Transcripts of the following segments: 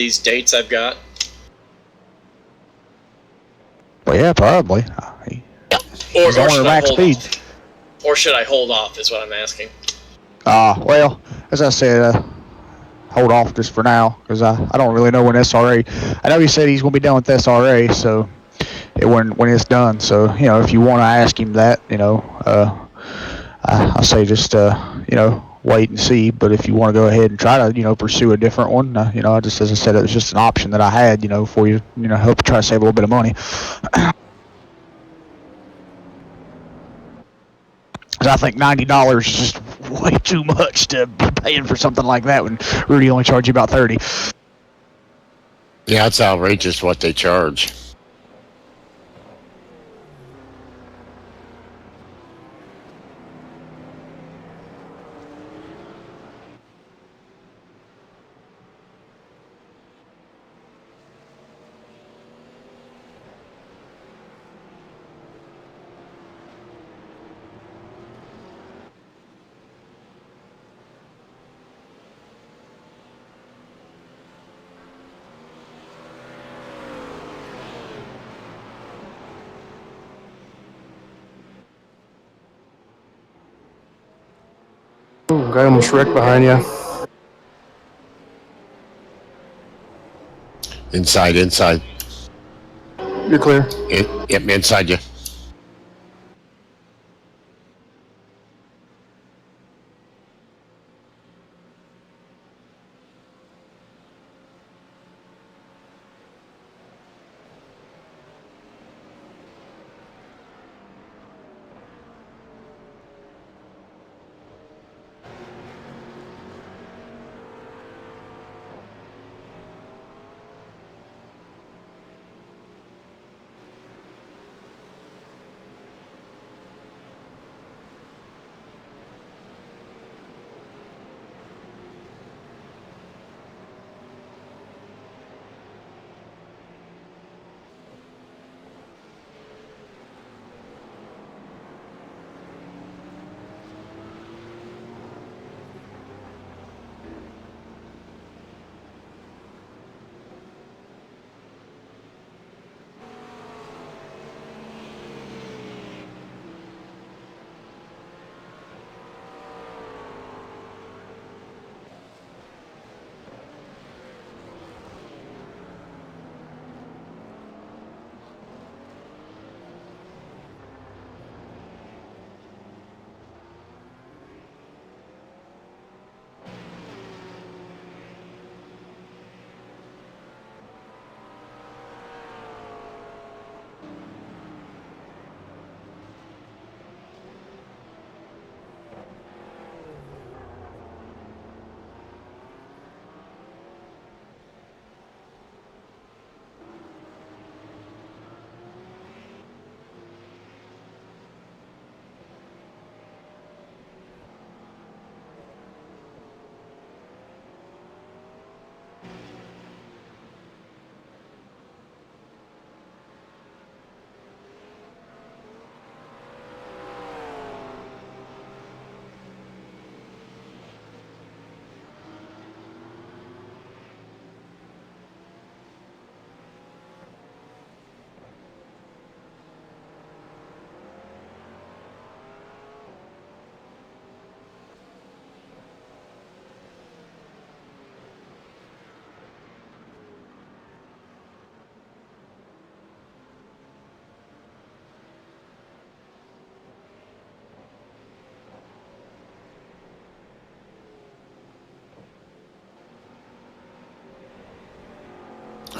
these dates I've got? Well, yeah, probably. Or should I hold off? Or should I hold off is what I'm asking. Well, as I said, hold off just for now, because I don't really know when SRA. I know he said he's going to be done with SRA, so when it's done. So, you know, if you want to ask him that, you know, I say just, you know, wait and see. But if you want to go ahead and try to, you know, pursue a different one, you know, just as I said, it was just an option that I had, you know, for you, you know, help try to save a little bit of money. Because I think $90 is just way too much to be paying for something like that when Rudy only charged you about $30. Yeah, it's outrageous what they charge. Ooh, guy almost wrecked behind you. Inside. You're clear. Yep, inside you.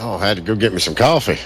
Oh, I had to go get me some coffee.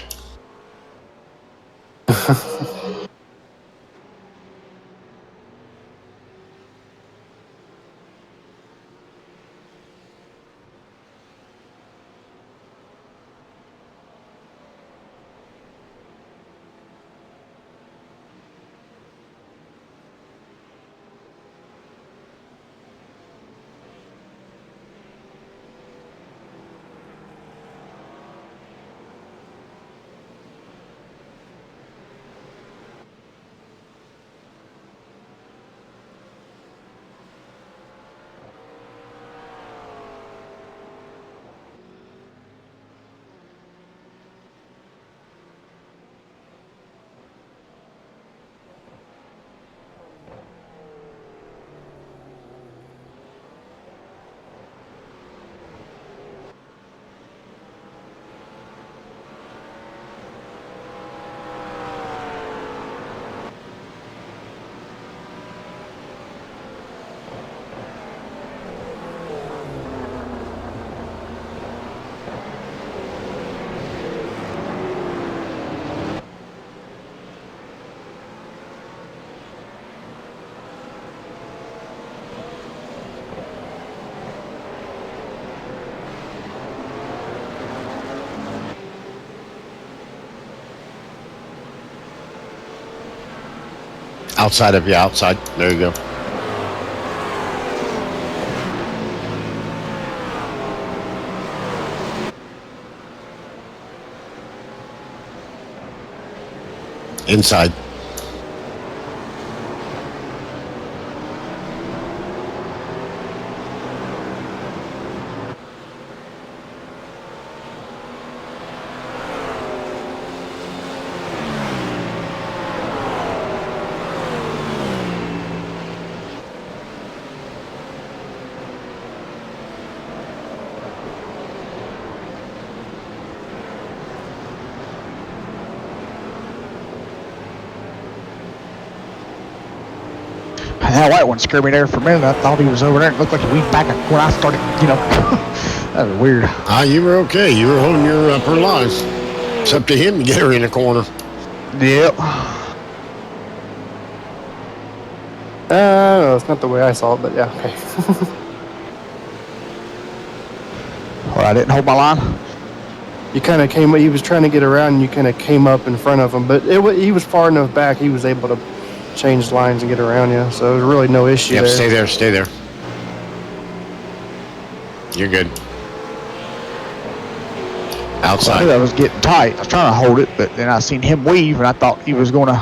Outside of you, outside. There you go. Inside. That white one scared me there for a minute. I thought he was over there. It looked like he weaved back when I started, you know. That was weird. You were okay. You were holding your upper lines. It's up to him to get her in the corner. Yep. No, it's not the way I saw it, but yeah, okay. Well, I didn't hold my line. You kind of came. He was trying to get around, and you kind of came up in front of him, but he was far enough back. He was able to change lines and get around you, so there was really no issue there. Stay there, stay there. You're good. Outside. I knew I was getting tight. I was trying to hold it, but then I seen him weave, and I thought he was going to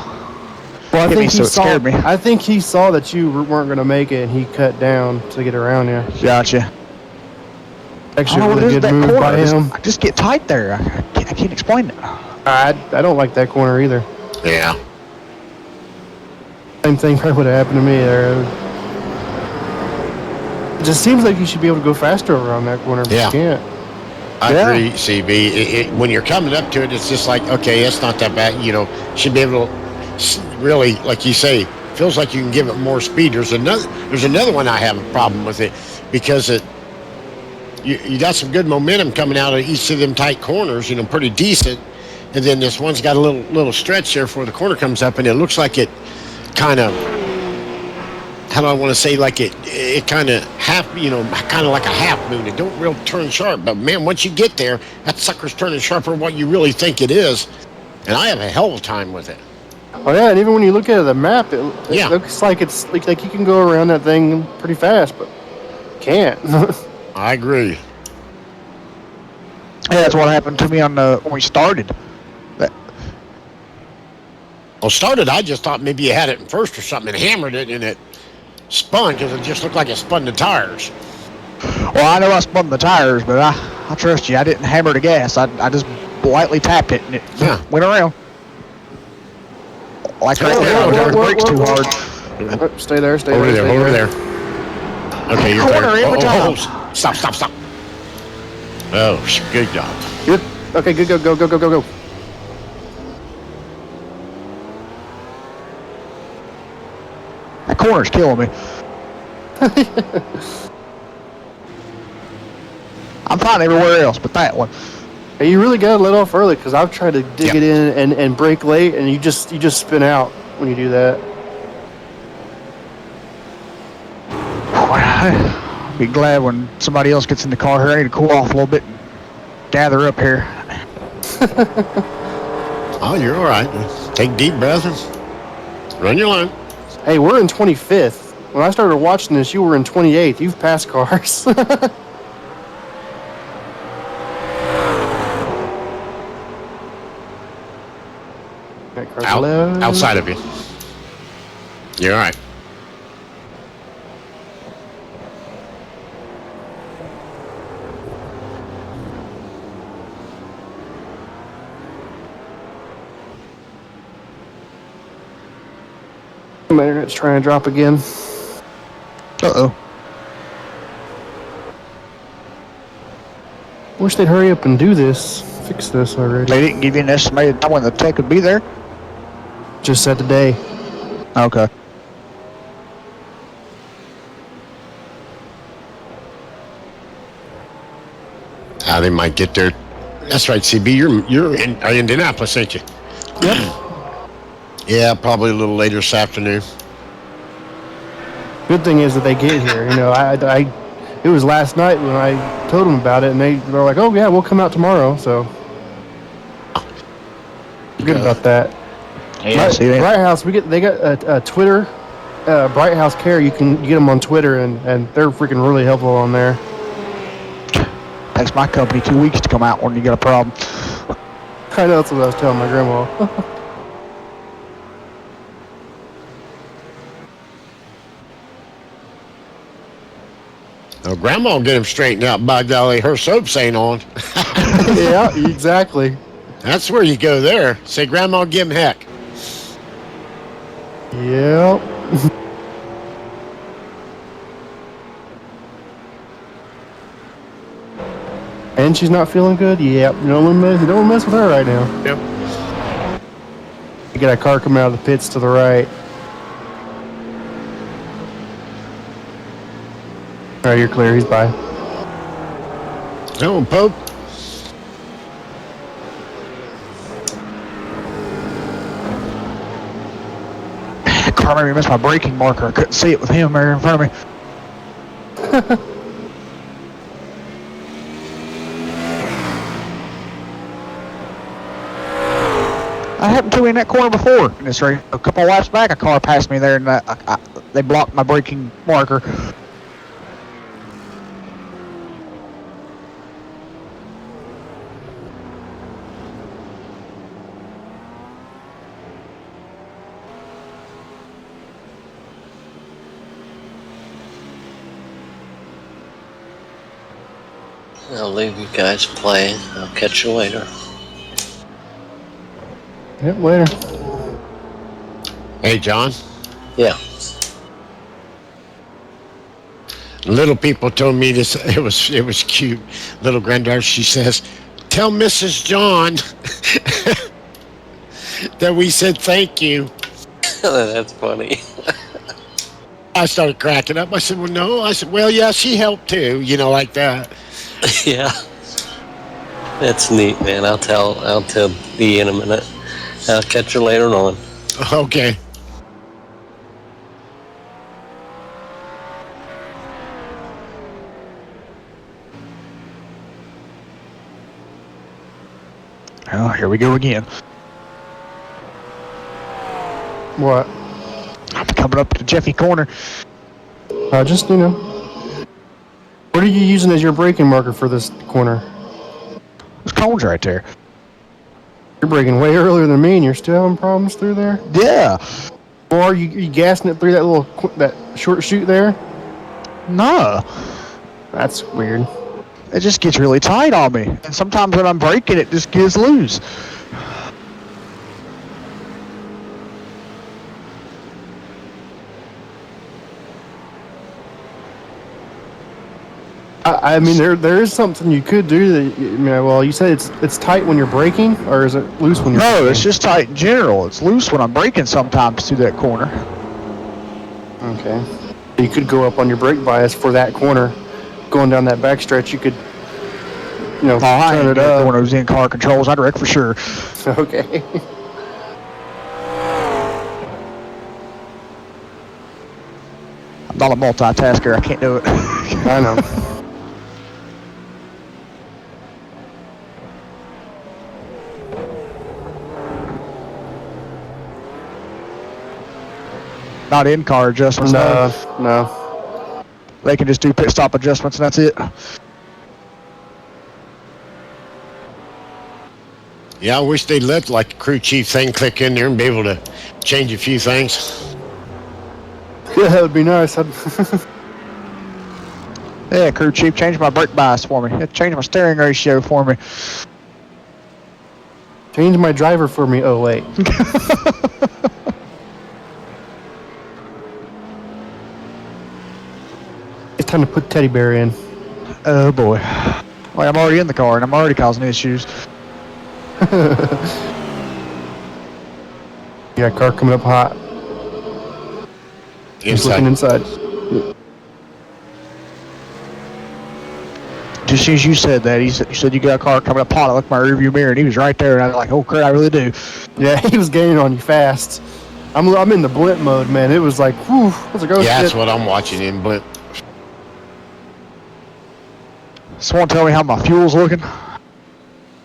hit me, so it scared me. I think he saw that you weren't going to make it, and he cut down to get around you. Gotcha. Actually, a really good move by him. I just get tight there. I can't explain it. I don't like that corner either. Yeah. Same thing probably would have happened to me there. It just seems like you should be able to go faster around that corner, but you can't. I agree, CB. When you're coming up to it, it's just like, okay, it's not that bad. You know, should be able to really, like you say, feels like you can give it more speed. There's another one I have a problem with it because you got some good momentum coming out of each of them tight corners, you know, pretty decent. And then this one's got a little stretch there before the corner comes up, and it looks like it kind of, how do I want to say, like it kind of half, you know, kind of like a half moon. It don't real turn sharp, but man, once you get there, that sucker's turning sharper than what you really think it is. And I have a hell of a time with it. Oh yeah, and even when you look at the map, it looks like it's like you can go around that thing pretty fast, but you can't. I agree. Yeah, that's what happened to me on when we started. I just thought maybe you had it in first or something and hammered it, and it spun because it just looked like it spun the tires. Well, I know I spun the tires, but I trust you. I didn't hammer the gas. I just lightly tapped it, and it went around. Like right there, the brakes too hard. Stay there, stay over there. Over there. Okay, you're corner there. every time. Stop. Oh, good job. Good. Okay, good. Go. That corner's killing me. I'm fine everywhere else, but that one. Hey, you really gotta let off early because I've tried to dig it in and brake late, and you just spin out when you do that. I'll be glad when somebody else gets in the car here. I need to cool off a little bit and gather up here. Oh, you're all right. Take deep breaths and run your line. Hey, we're in 25th. When I started watching this, you were in 28th. You've passed cars. Outside of you. You're all right. My internet's trying to drop again. Uh-oh. Wish they'd hurry up and do this. Fix this already. They didn't give you an estimated time when the tech would be there? Just said today. Okay. They might get there. That's right, CB. You're in Indianapolis, ain't you? Yep. Yeah, probably a little later this afternoon. Good thing is that they get here. You know, it was last night when I told them about it, and they're like, "Oh yeah, we'll come out tomorrow." So good about that. Yeah, see that? Bright House, they got a Twitter, Bright House Care. You can get them on Twitter, and they're freaking really helpful on there. Takes my company 2 weeks to come out when you got a problem. I know that's what I was telling my grandma. Oh, Grandma will get him straightened out. By golly, her soaps ain't on. Yeah, exactly. That's where you go there. Say, Grandma, give him heck. Yep. And she's not feeling good? Yep. You don't mess with her right now. Yep. You got a car coming out of the pits to the right. All right, you're clear. He's by. Oh, Pope. Car made me miss my braking marker. I couldn't see it with him there in front of me. I happened to be in that corner before in this race. A couple of laps back, a car passed me there, and they blocked my braking marker. I'll leave you guys play. I'll catch you later. Yep, later. Hey, John. Yeah. Little people told me this. It was cute. Little granddaughter, she says, "Tell Mrs. John that we said thank you." That's funny. I started cracking up. I said, "Well, no." I said, "Well, yeah, she helped too." Like that. Yeah. That's neat, man. I'll tell Dee in a minute. I'll catch her later on. Okay. Oh, here we go again. What? I'm coming up to Jeffy Corner. Just, what are you using as your braking marker for this corner? There's cones right there. You're braking way earlier than me, and you're still having problems through there? Yeah. Or are you gassing it through that short chute there? No. That's weird. It just gets really tight on me. And sometimes when I'm braking, it just gets loose. I mean, there is something you could do that. Well, you said it's tight when you're braking, or is it loose when you're? No, braking? it's just tight in general. It's loose when I'm braking sometimes through that corner. Okay. You could go up on your brake bias for that corner, going down that backstretch. You could, turn it up. One of those in-car controls, I'd wreck for sure. Okay. I'm not a multitasker. I can't do it. I know. Not in-car adjustments. No. They can just do pit stop adjustments and that's it. Yeah, I wish they'd let like the crew chief thing click in there and be able to change a few things. Yeah, that would be nice. Yeah, crew chief, change my brake bias for me. Change my steering ratio for me. Change my driver for me. Oh, wait. It's time to put Teddy Bear in. Oh, boy. Well, I'm already in the car, and I'm already causing issues. You got a car coming up hot. Just looking inside. Just as soon as you said that, you said you got a car coming up hot. I looked in my rearview mirror, and he was right there, and I was like, oh, crap, I really do. Yeah, he was gaining on you fast. I'm in the blimp mode, man. It was like, whew. I was like, oh, Yeah, shit. that's what I'm watching in blimp. Someone tell me how my fuel's looking?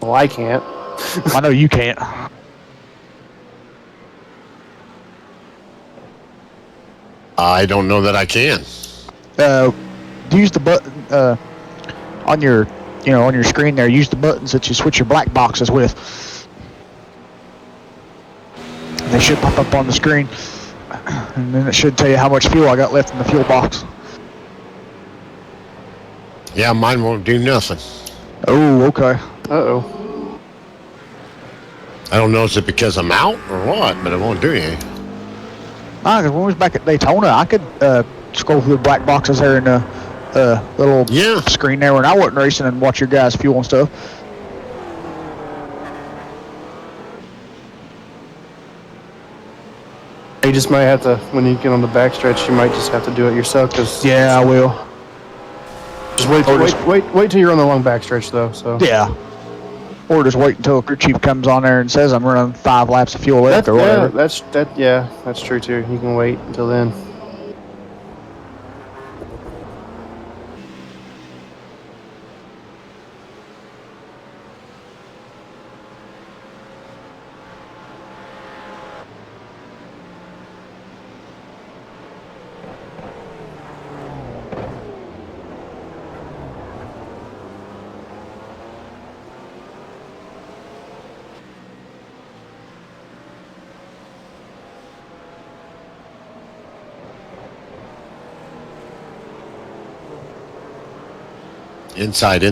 Well, I can't. I know you can't. I don't know that I can. Use the button on your, on your screen there. Use the buttons that you switch your black boxes with. They should pop up on the screen, and then it should tell you how much fuel I got left in the fuel box. Yeah, mine won't do nothing. Oh, okay. Uh-oh. I don't know, is it because I'm out or what, but it won't do anything. Cause when we was back at Daytona, I could scroll through the black boxes there in the little screen there when I wasn't racing and watch your guys' fuel and stuff. You just might have to, when you get on the backstretch, you might just have to do it yourself. Cause yeah, I will. Just wait till you're on the long backstretch though. So yeah. Or just wait until a crew chief comes on there and says I'm running 5 laps of fuel left or whatever. That's true too. You can wait until then. Inside.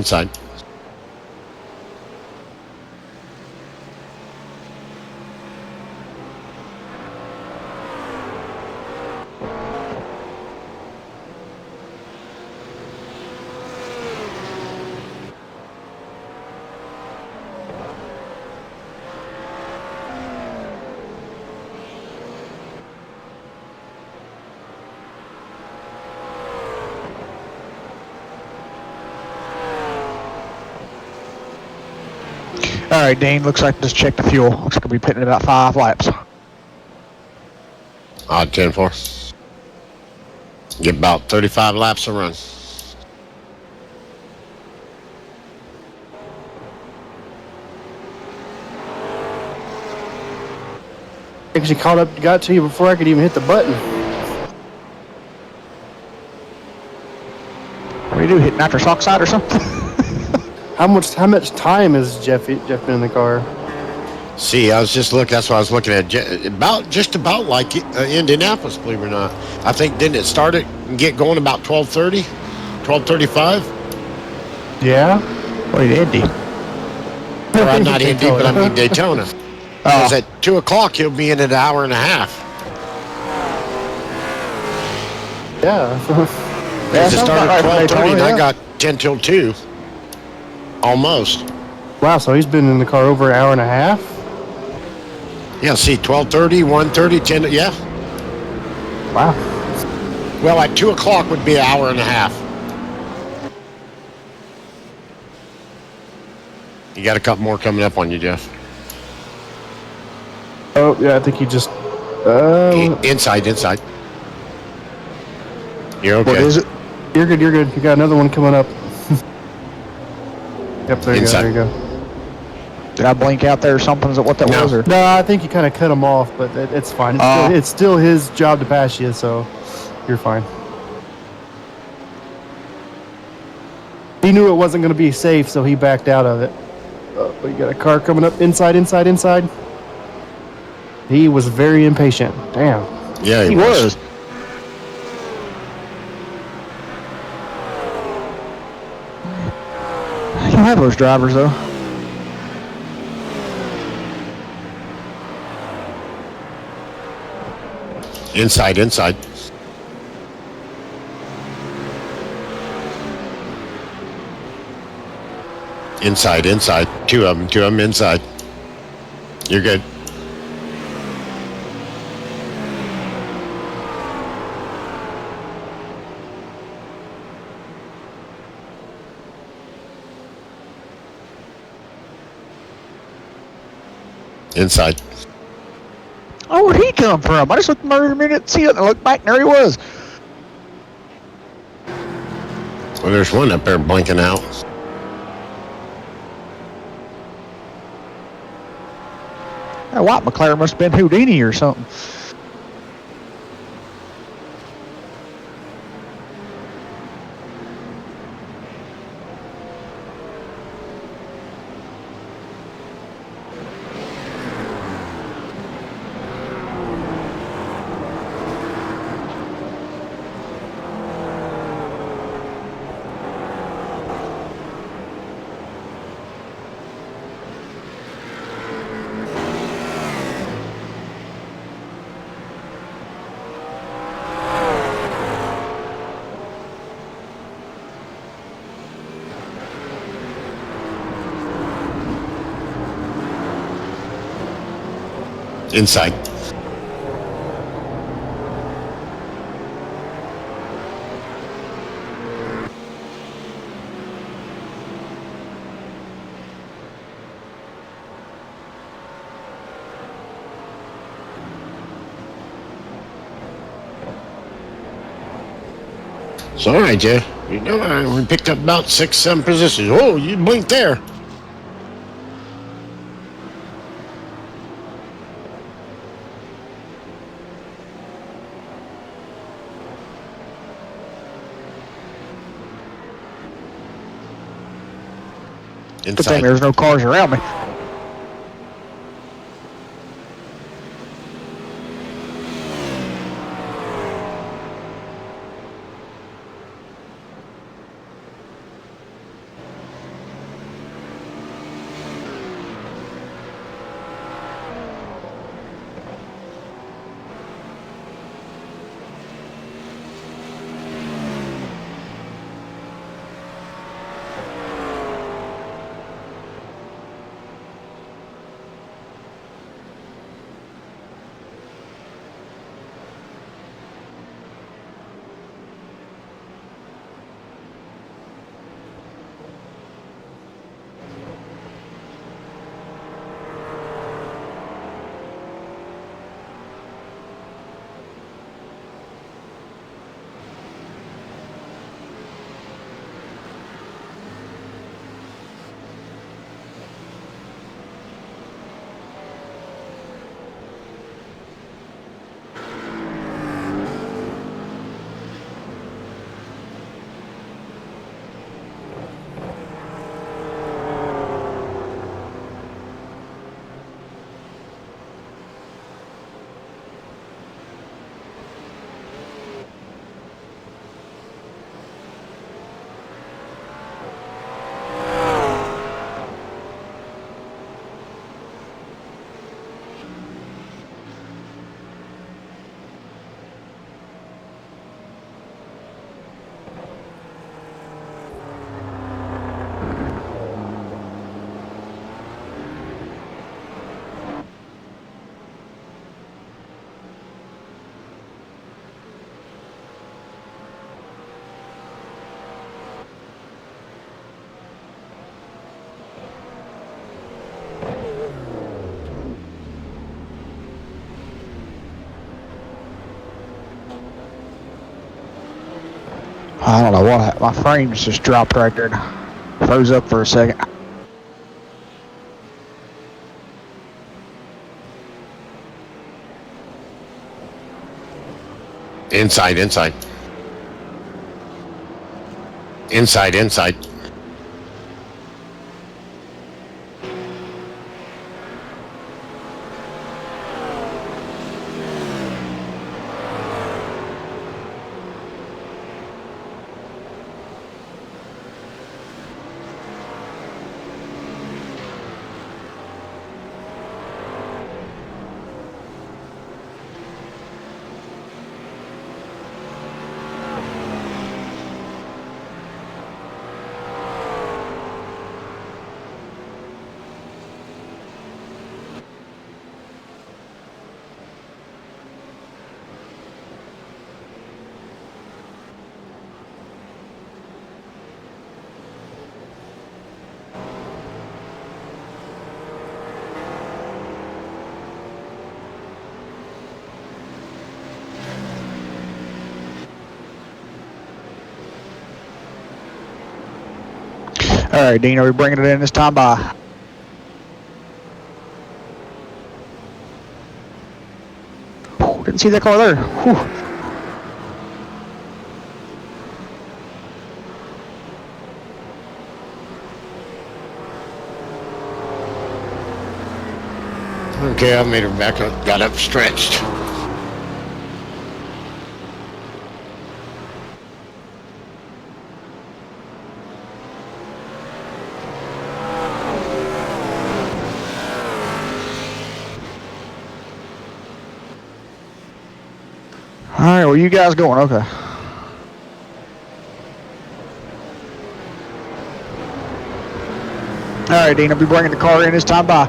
All right, Dane. Looks like just check the fuel. Looks like we'll be putting in about 5 laps. Odd 10-4. Get about 35 laps to run. Actually got to you before I could even hit the button. What do you do? Hit nitrous oxide or something? How much time has Jeff been in the car? See, I was just looking. That's what I was looking at. Just about like Indianapolis, believe it or not. I think didn't it start it and get going about 12:30, 12:35? Yeah. Wait, Indy. Well, not Indy, but I mean Daytona. Because at 2 o'clock he'll be in an hour and a half. Yeah. Because it started at 12:30 and I got 10 till 2. Almost. Wow, so he's been in the car over an hour and a half? Yeah, see, 12:30, 1:30, 10, yeah. Wow. Well, at 2 o'clock would be an hour and a half. You got a couple more coming up on you, Jeff. Oh, yeah, I think he just... Inside. You're okay. What is it? You're good. You got another one coming up. Yep, there you Inside. go. Did I blink out there or something? Is that what that was? Or? No, I think you kind of cut him off, but it's fine. It's still his job to pass you, so you're fine. He knew it wasn't going to be safe, so he backed out of it. But you got a car coming up inside. He was very impatient. Damn. Yeah, He was. You have those drivers though. Inside. Inside. Two of them inside. You're good. Inside. Oh, where'd he come from? I just looked a minute, see it, and I looked back, and there he was. Well, there's one up there blinking out. That white McLaren must have been Houdini or something. Inside. It's all right, Jay. You know, we picked up about 6, 7 positions. Oh, you blinked there. Good thing there's no cars around me. I don't know what, my frames just dropped right there. Froze up for a second. Inside. Inside. All right, Dean, are we bringing it in this time by? Didn't see that car there. Whew. Okay, I made her back up, got up stretched. All right, where you guys going? Okay. All right, Dean, I'll be bringing the car in this time by.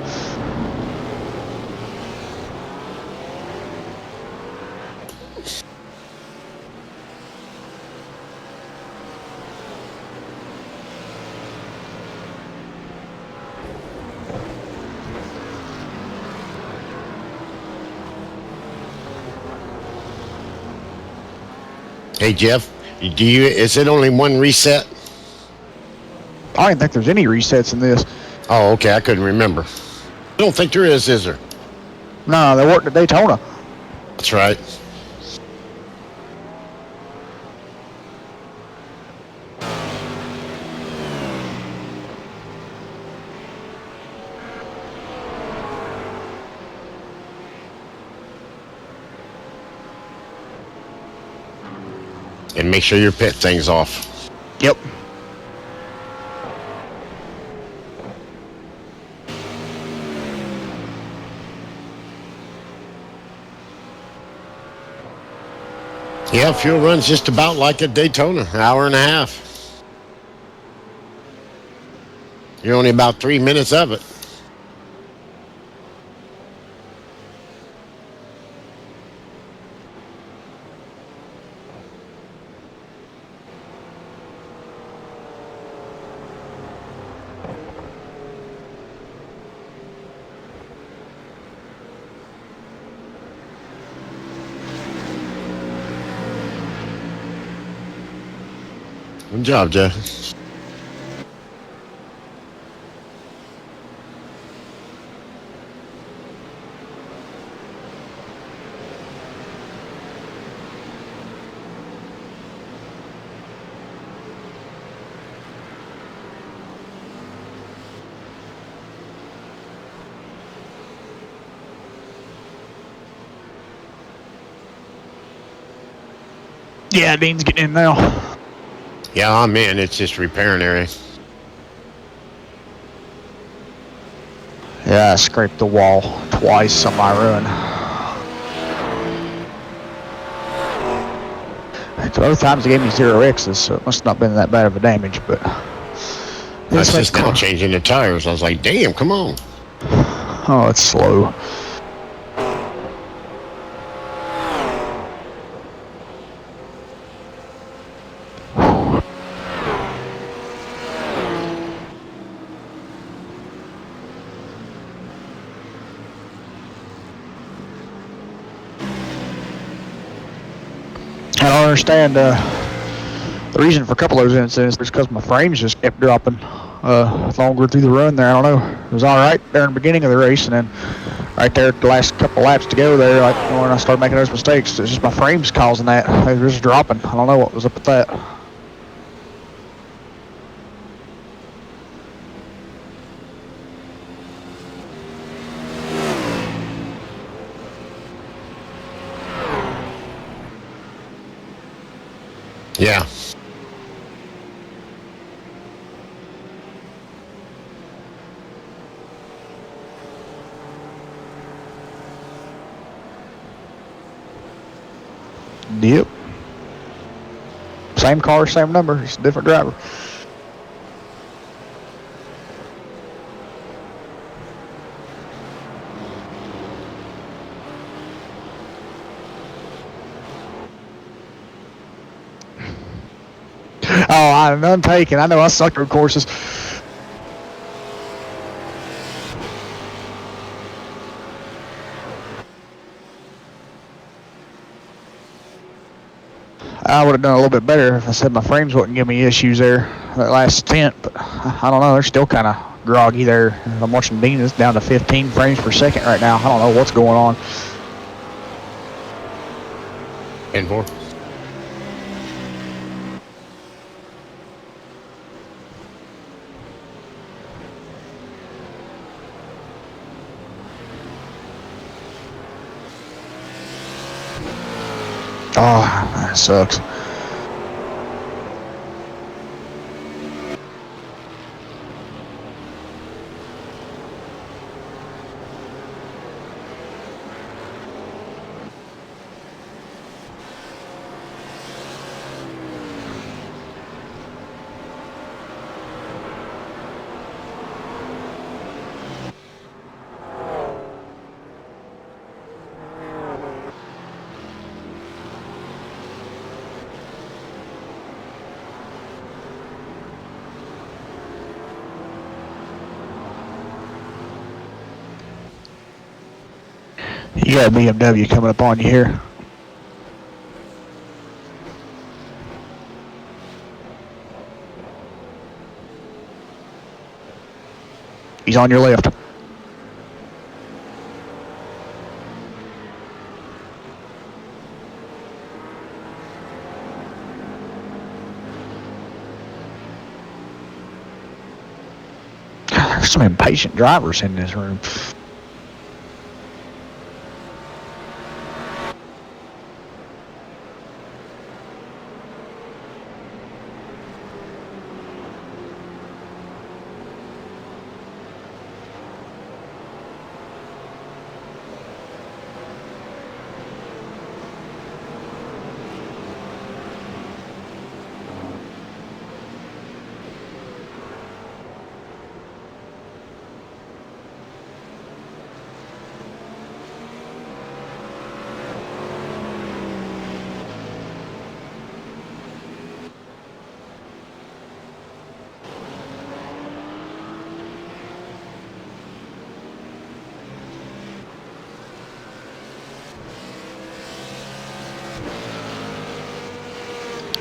Hey Jeff, is it only one reset? I don't even think there's any resets in this. Oh, okay, I couldn't remember. I don't think there is there? No, they worked at Daytona. That's right. And make sure your pit thing's off. Yep. Yeah, fuel runs just about like a Daytona, an hour and a half. You're only about 3 minutes of it. Good job, Jeff. Yeah, Dean's getting in now. Yeah, I'm in. It's just repairing area. Yeah, I scraped the wall twice on my run. Both times they gave me 0 X's, so it must not have been that bad of a damage, but... That's just now changing the tires. I was like, damn, come on. Oh, it's slow. I don't understand the reason for a couple of those incidents is because my frames just kept dropping longer through the run there. I don't know. It was all right there in the beginning of the race, and then right there at the last couple laps to go there, like when I started making those mistakes, it's just my frames causing that. They were just dropping. I don't know what was up with that. Yeah. Yep. Same car, same number, just a different driver. Oh, I'm untaken. I know I suck road courses. I would have done a little bit better if I said my frames wouldn't give me issues there that last stint, but I don't know. They're still kind of groggy there. I'm watching Dean is down to 15 frames per second right now. I don't know what's going on. And more. Oh, that sucks. You got a BMW coming up on you here. He's on your left. There's some impatient drivers in this room.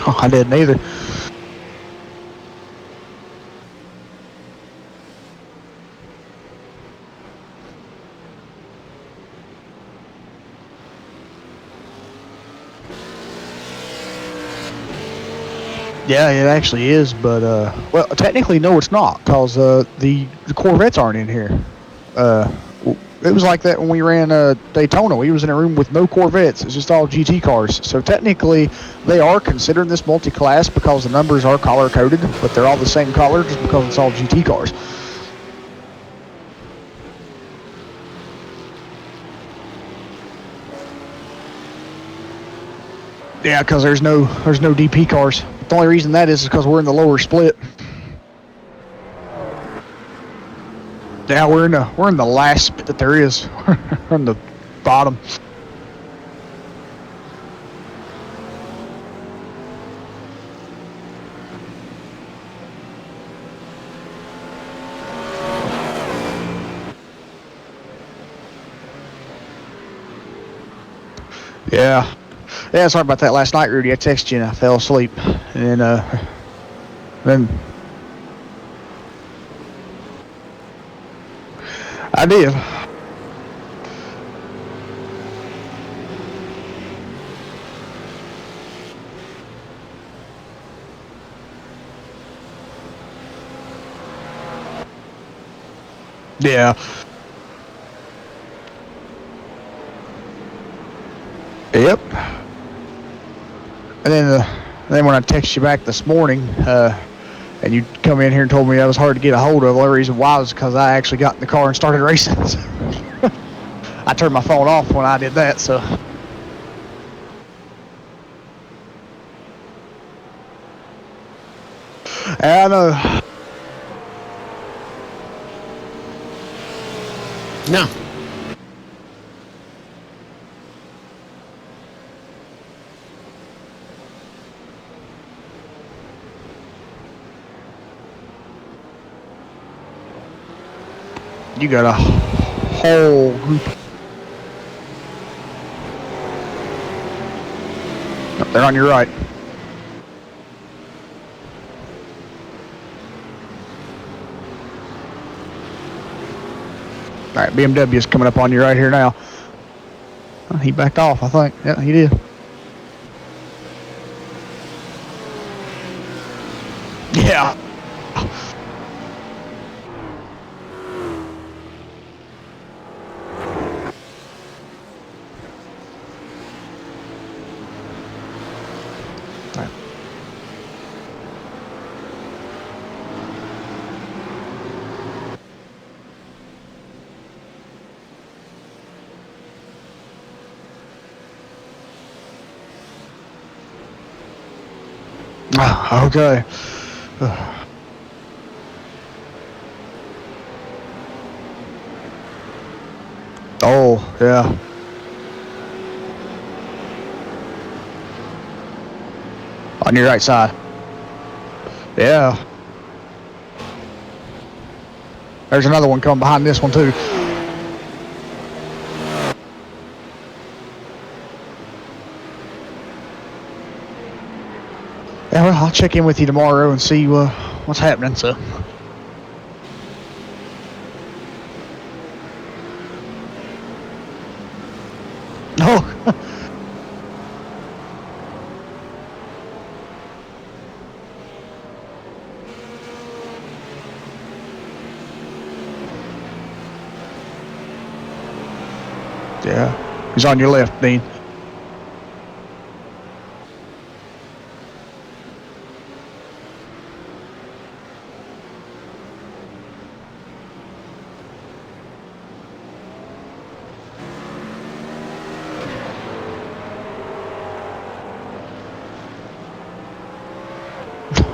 Oh, I didn't either. Yeah, it actually is, but well, technically no, it's not, cause the Corvettes aren't in here. It was like that when we ran Daytona. We was in a room with no Corvettes. It's just all GT cars. So technically, they are considered this multi-class because the numbers are color-coded, but they're all the same color just because it's all GT cars. Yeah, because there's no DP cars. The only reason that is because we're in the lower split. Yeah, we're in the last split that there is. We're on the bottom. Yeah. Yeah, sorry about that last night, Rudy. I texted you and I fell asleep. And then I did. Yeah. Yep. And then when I texted you back this morning, and you come in here and told me that was hard to get a hold of, the only reason why was because I actually got in the car and started racing. I turned my phone off when I did that, so. I know. No. You got a whole group. Oh, they're on your right. All right, BMW is coming up on you right here now. Oh, he backed off, I think. Yeah, he did. Yeah. Okay. Oh, yeah. On your right side. Yeah. There's another one coming behind this one too. Yeah, well, I'll check in with you tomorrow and see what's happening, so. Yeah, he's on your left, Dean.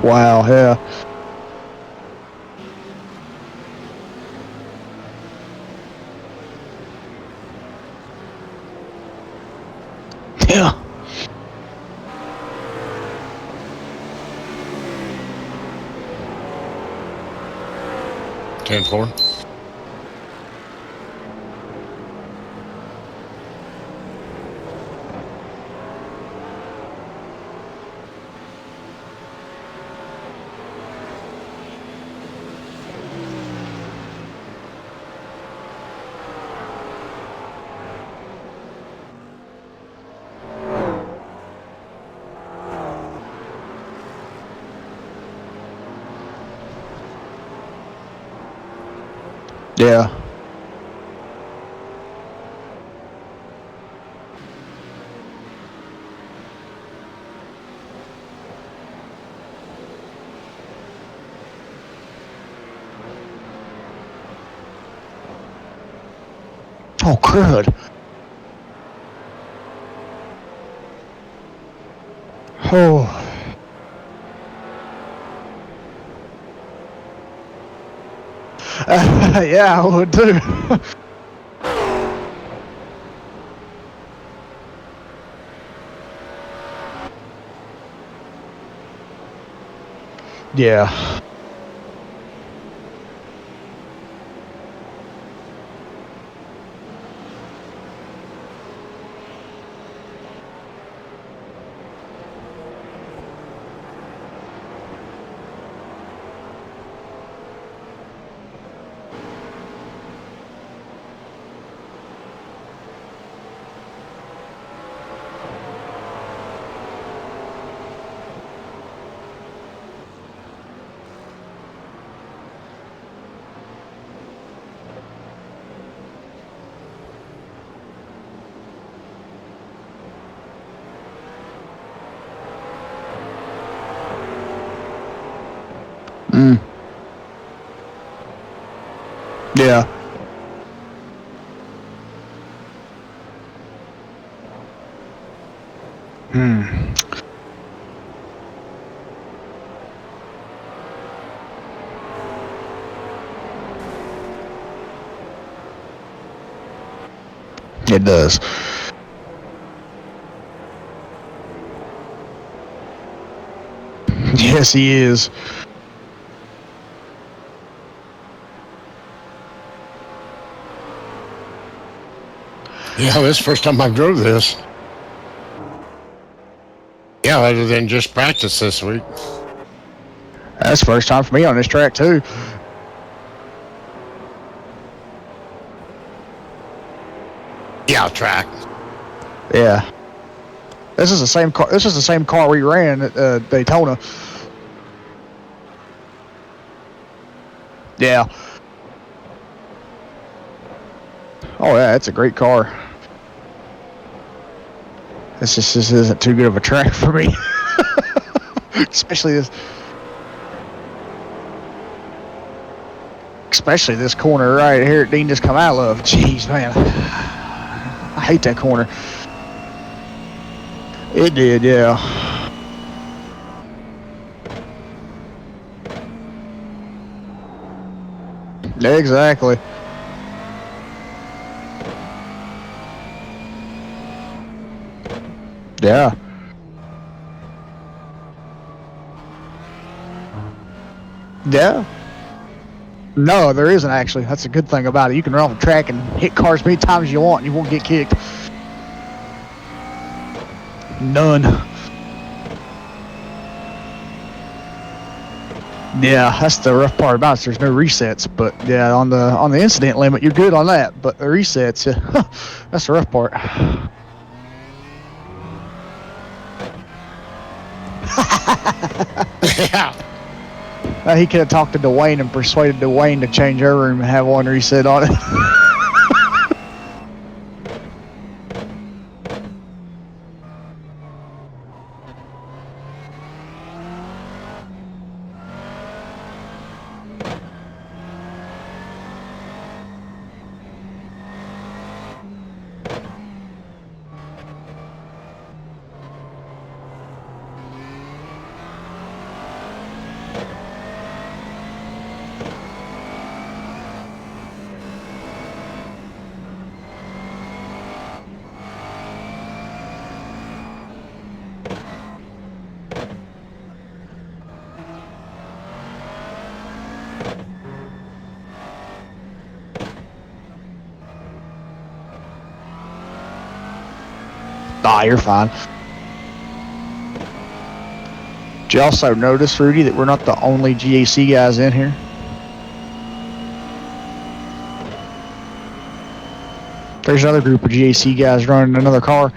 Wow, yeah. Yeah. Ten four. Yeah. Oh, crud. Oh. Yeah, I would too. Yeah. Mm. Yeah. Hmm. It does. Yes, he is. Yeah, this is the first time I drove this. Yeah, other than just practice this week. That's the first time for me on this track too. Yeah, track. Yeah. This is the same car. This is the same car we ran at Daytona. Yeah. Oh yeah, it's a great car. This isn't too good of a track for me. Especially this corner right here Dean just come out of. Jeez, man. I hate that corner. It did, yeah. Exactly. Yeah. Yeah. No, there isn't actually. That's a good thing about it. You can run off the track and hit cars as many times as you want and you won't get kicked. None. Yeah, that's the rough part about it. There's no resets, but yeah, on the incident limit, you're good on that. But the resets, yeah, that's the rough part. Yeah. He could have talked to Dwayne and persuaded Dwayne to change her room and have one reset on it. You're fine. Did you also notice, Rudy, that we're not the only GAC guys in here? There's another group of GAC guys running another car.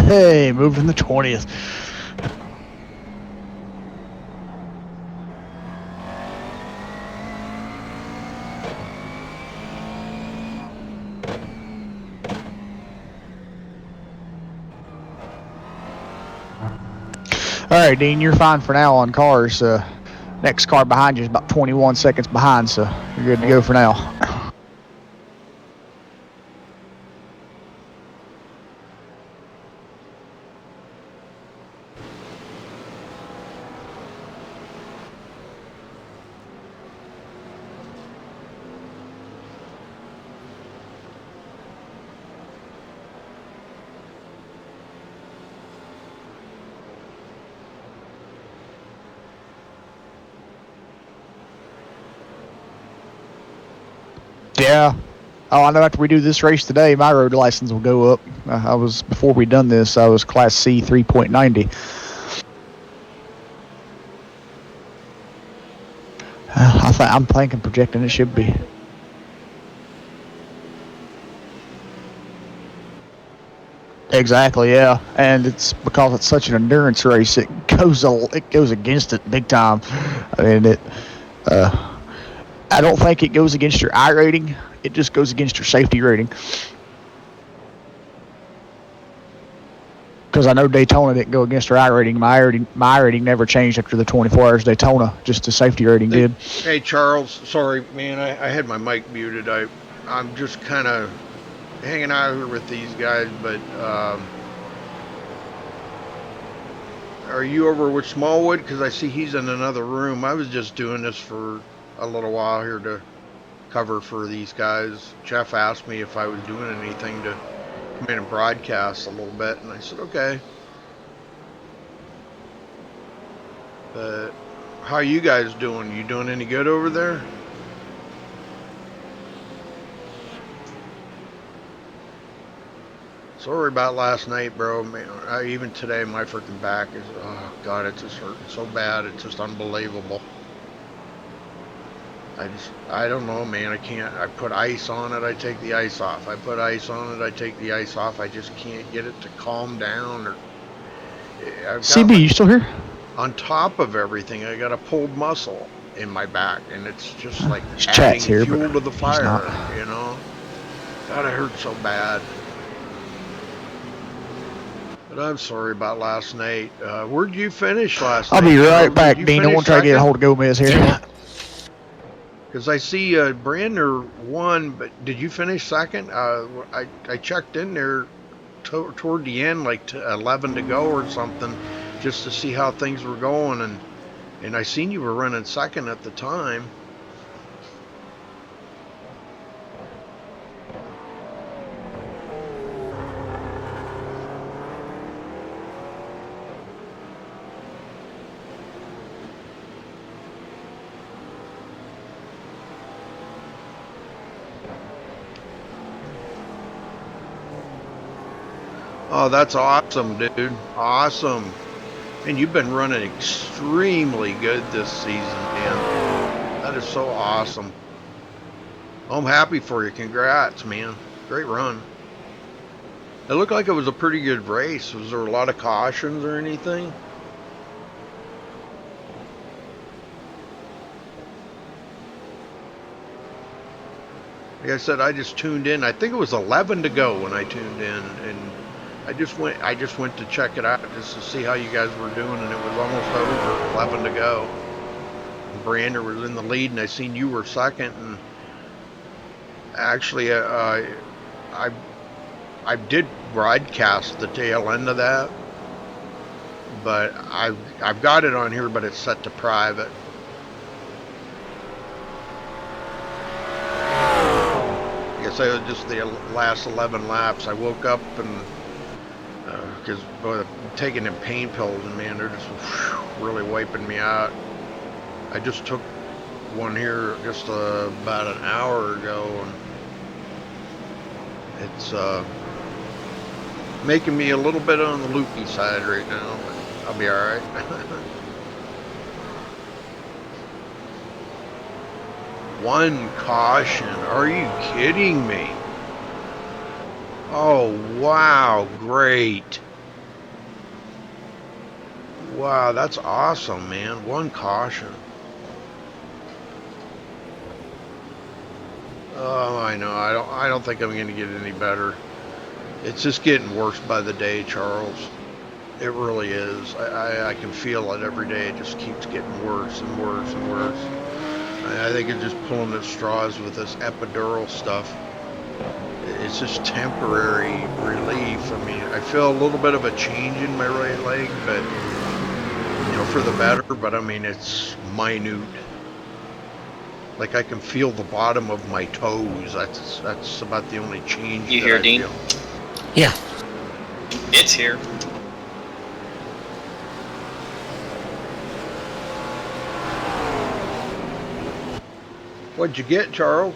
Hey, moved in the 20th. All right, Dean, you're fine for now on cars. Next car behind you is about 21 seconds behind, so you're good to go for now. Yeah. Oh, I know after we do this race today, my road license will go up. Before we done this, I was Class C 3.90. I'm thinking, projecting it should be. Exactly, yeah, and it's because it's such an endurance race. It goes against it big time. I mean, I don't think it goes against your I rating. It just goes against your safety rating. Because I know Daytona didn't go against her I rating. My I rating never changed after the 24 hours Daytona. Just the safety rating did. Hey Charles, sorry man, I had my mic muted. I'm just kind of hanging out here with these guys, but are you over with Smallwood? Because I see he's in another room. I was just doing this for a little while here to cover for these guys. Jeff asked me if I was doing anything to come in and broadcast a little bit, and I said okay. But how are you guys doing? You doing any good over there? Sorry about last night, bro. Man, even today, my freaking back is, oh God, it's just hurting so bad. It's just unbelievable. I don't know, man. I can't. I put ice on it, I take the ice off. I put ice on it, I take the ice off. I just can't get it to calm down. Or CB, you still here? On top of everything, I got a pulled muscle in my back, and it's just like adding here, fuel to the fire, you know? God, it hurt so bad. But I'm sorry about last night. Where'd you finish last night? I'll be right back, Dean. I want to try to get a hold of Gomez here. Because I see Brandner won, but did you finish second? I checked in there toward the end, like 11 to go or something, just to see how things were going, and I seen you were running second at the time. Oh, that's awesome, dude. Awesome. And you've been running extremely good this season, man. That is so awesome. I'm happy for you. Congrats, man. Great run. It looked like it was a pretty good race. Was there a lot of cautions or anything? Like I said, I just tuned in. I think it was 11 to go when I tuned in, and I just went to check it out just to see how you guys were doing, and it was almost over. 11 to go. And Brander was in the lead, and I seen you were second. And actually, I did broadcast the tail end of that, but I've got it on here, but it's set to private. I guess I was just the last 11 laps. I woke up and because taking them pain pills, and man, they're just really wiping me out. I just took one here just about an hour ago, and it's making me a little bit on the loopy side right now, but I'll be all right. One caution. Are you kidding me? Oh, wow. Great. Wow, that's awesome, man. One caution. Oh, I know. I don't think I'm going to get any better. It's just getting worse by the day, Charles. It really is. I can feel it every day. It just keeps getting worse and worse and worse. I think it's just pulling at straws with this epidural stuff. It's just temporary relief. I mean, I feel a little bit of a change in my right leg, but you know, for the better. But I mean, it's minute. Like I can feel the bottom of my toes. That's about the only change. You hear, Dean? Yeah. It's here. What'd you get, Charles?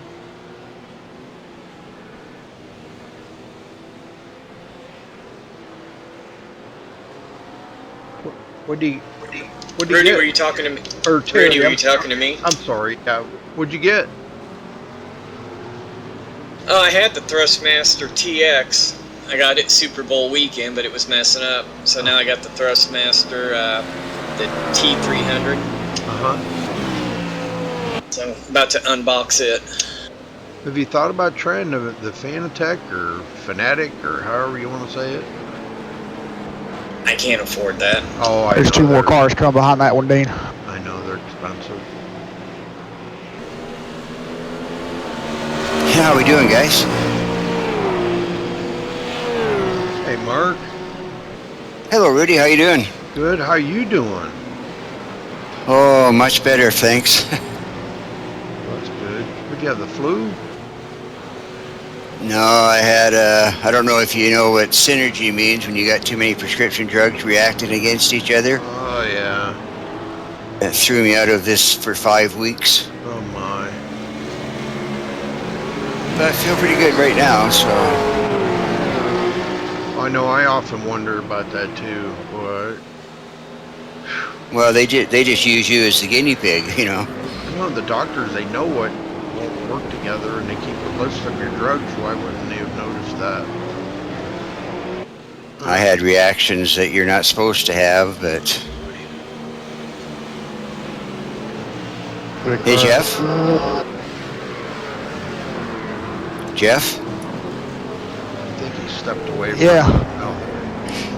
What'd you Rudy, get? were you talking to me? Or Terry, Rudy, were you talking to me? I'm sorry. What'd you get? Oh, I had the Thrustmaster TX. I got it Super Bowl weekend, but it was messing up. So now I got the Thrustmaster, the T300. Uh-huh. So I'm about to unbox it. Have you thought about trying the Fanatec or Fanatic or however you want to say it? I can't afford that. Oh, I There's know 2 more cars coming behind that one, Dean. I know they're expensive. How we doing, guys? Hey, Mark. Hello, Rudy. How you doing? Good. How you doing? Oh, much better, thanks. That's good. Would you have the flu? No, I had I don't know if you know what synergy means when you got too many prescription drugs reacting against each other. Oh, yeah. That threw me out of this for 5 weeks. Oh, my. But I feel pretty good right now, so. I know. I often wonder about that, too. What? Well, they just use you as the guinea pig, you know. No, the doctors, they know what won't work together, and they keep a list of your drugs. Why wouldn't they have noticed that? I had reactions that you're not supposed to have, but. Hey, Jeff? Jeff? I think he stepped away from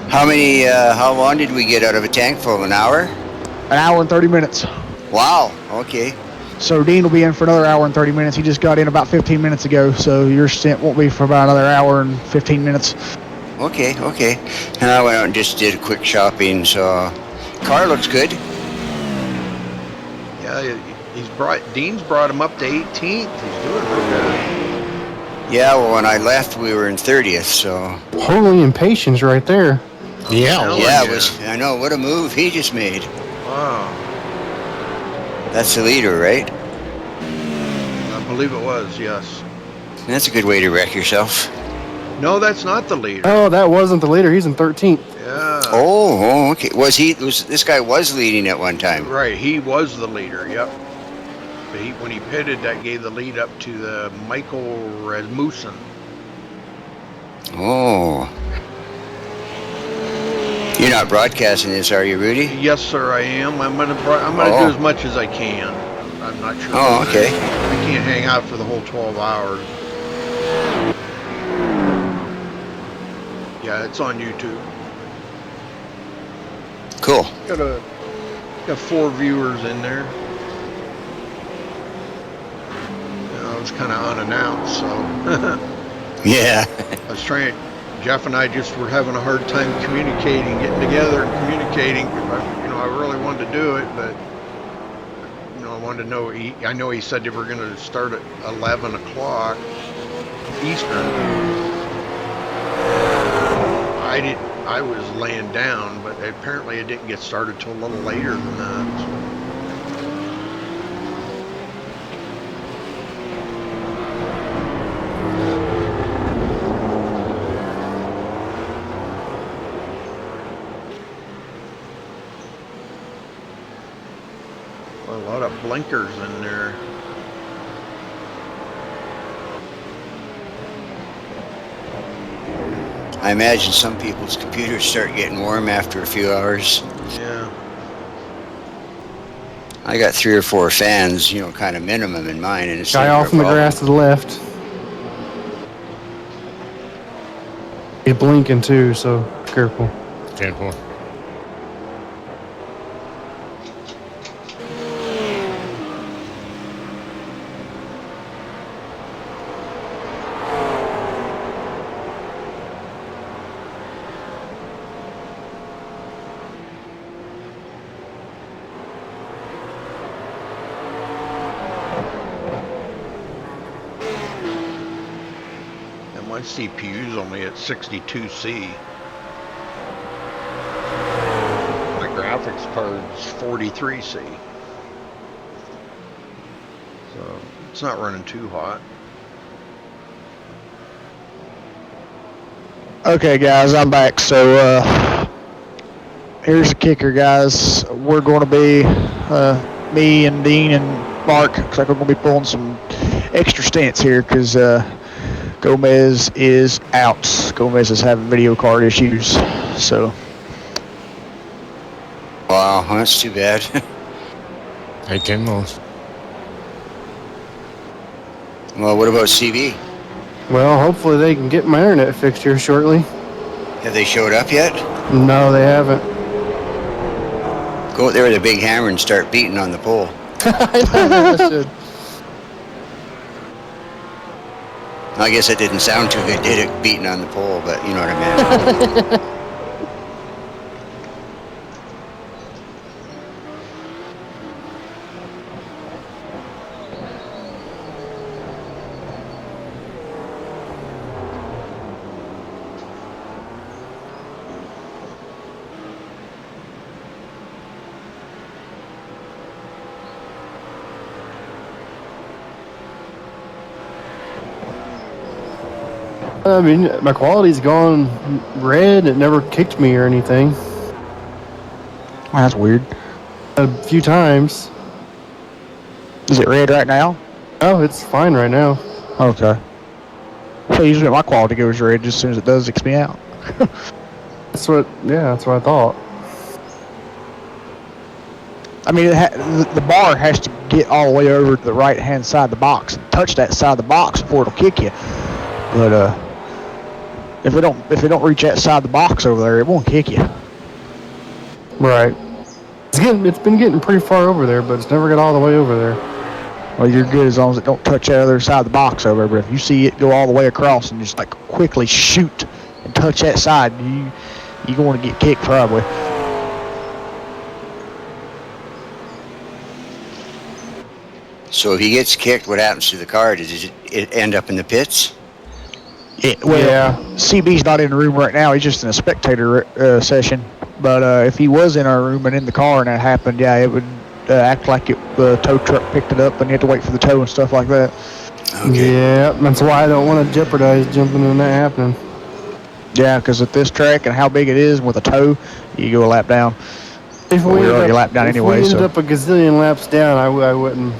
How long did we get out of a tank full? An hour? An hour and 30 minutes. Wow, okay. So Dean will be in for another hour and 30 minutes. He just got in about 15 minutes ago, so your stint won't be for about another hour and 15 minutes. Okay. And I went out and just did a quick shopping, so car looks good. Yeah, Dean's brought him up to 18th. He's doing real good. Yeah, well, when I left, we were in 30th, so. Holy impatience right there. Yeah. Yeah, it was. I know, what a move he just made. Wow. That's the leader, right? I believe it was, yes. That's a good way to wreck yourself. No, that's not the leader. Oh, that wasn't the leader. He's in 13th. Yeah. Oh, okay. This guy was leading at one time? Right, he was the leader, yep. But when he pitted, that gave the lead up to the Michael Rasmussen. Oh. You're not broadcasting this, are you, Rudy? Yes, sir, I am. I'm gonna do as much as I can. I'm not sure. Oh, okay. I can't hang out for the whole 12 hours. Yeah, it's on YouTube. Cool. Got 4 viewers in there. It was kind of unannounced, so. Yeah. I was trying. Jeff and I just were having a hard time communicating, getting together and communicating. I really wanted to do it, but I wanted to know. I know he said they were going to start at 11 o'clock Eastern. I was laying down, but apparently it didn't get started till a little later than that. So. A lot of blinkers in there. I imagine some people's computers start getting warm after a few hours. Yeah. I got 3 or 4 fans, kind of minimum in mine, and it's Guy off in the grass to the left. He's blinking too, so careful. Careful. My CPU's only at 62C. My graphics card's 43C. So it's not running too hot. Okay, guys, I'm back. So here's the kicker, guys. We're going to be me and Dean and Mark. Looks like we're going to be pulling some extra stints here because Gomez is out. Gomez is having video card issues. So. Wow, that's too bad. Hey, Tim. Well, what about CB? Well, hopefully they can get my internet fixed here shortly. Have they showed up yet? No, they haven't. Go out there with a big hammer and start beating on the pole. I should. I guess it didn't sound too good, did it? Beating on the pole, but you know what I meant. I mean, my quality's gone red. It never kicked me or anything. That's weird. A few times. Is it red right now? Oh, it's fine right now. Okay. So usually my quality goes red just as soon as it does, kicks me out. That's what I thought. I mean, the bar has to get all the way over to the right-hand side of the box and touch that side of the box before it'll kick you. But if it don't reach that side of the box over there, it won't kick you. Right. It's been getting pretty far over there, but it's never got all the way over there. Well, you're good as long as it don't touch that other side of the box over there. But if you see it go all the way across and just like quickly shoot and touch that side, you're going to get kicked probably. So if he gets kicked, what happens to the car? Does it end up in the pits? Yeah. CB's not in the room right now. He's just in a spectator session. But if he was in our room and in the car and that happened, yeah, it would act like the tow truck picked it up and you had to wait for the tow and stuff like that. Okay. Yeah, that's why I don't want to jeopardize jumping in that happening. Yeah, because at this track and how big it is with a toe, you go a lap down. If Well, we're already a lap down if anyway, we ended so. up a gazillion laps down, I wouldn't,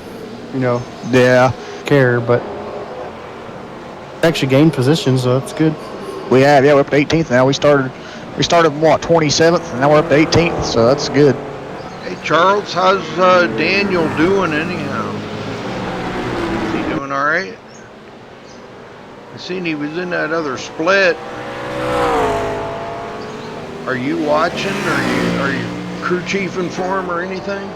Yeah, care. But actually gained position, so that's good. we have. Yeah, we're up to 18th now. We started what, 27th, and now we're up to 18th, so that's good. Hey, Charles, how's Daniel doing anyhow? Is he doing all right? I seen he was in that other split. Are you watching? Are you crew chiefing for him or anything?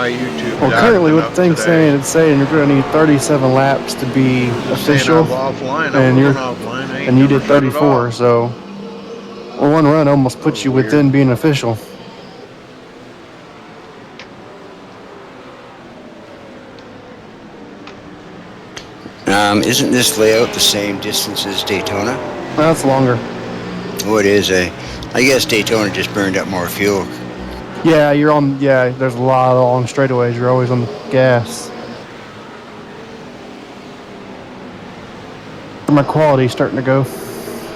YouTube. Well, currently what the thing's saying, it's saying you're going to need 37 laps to be official, offline. and you did 34, so one run almost puts you within being official. Isn't this layout the same distance as Daytona? That's longer. Oh, it is. I guess Daytona just burned up more fuel. Yeah, there's a lot of long straightaways. You're always on the gas. My quality's starting to go.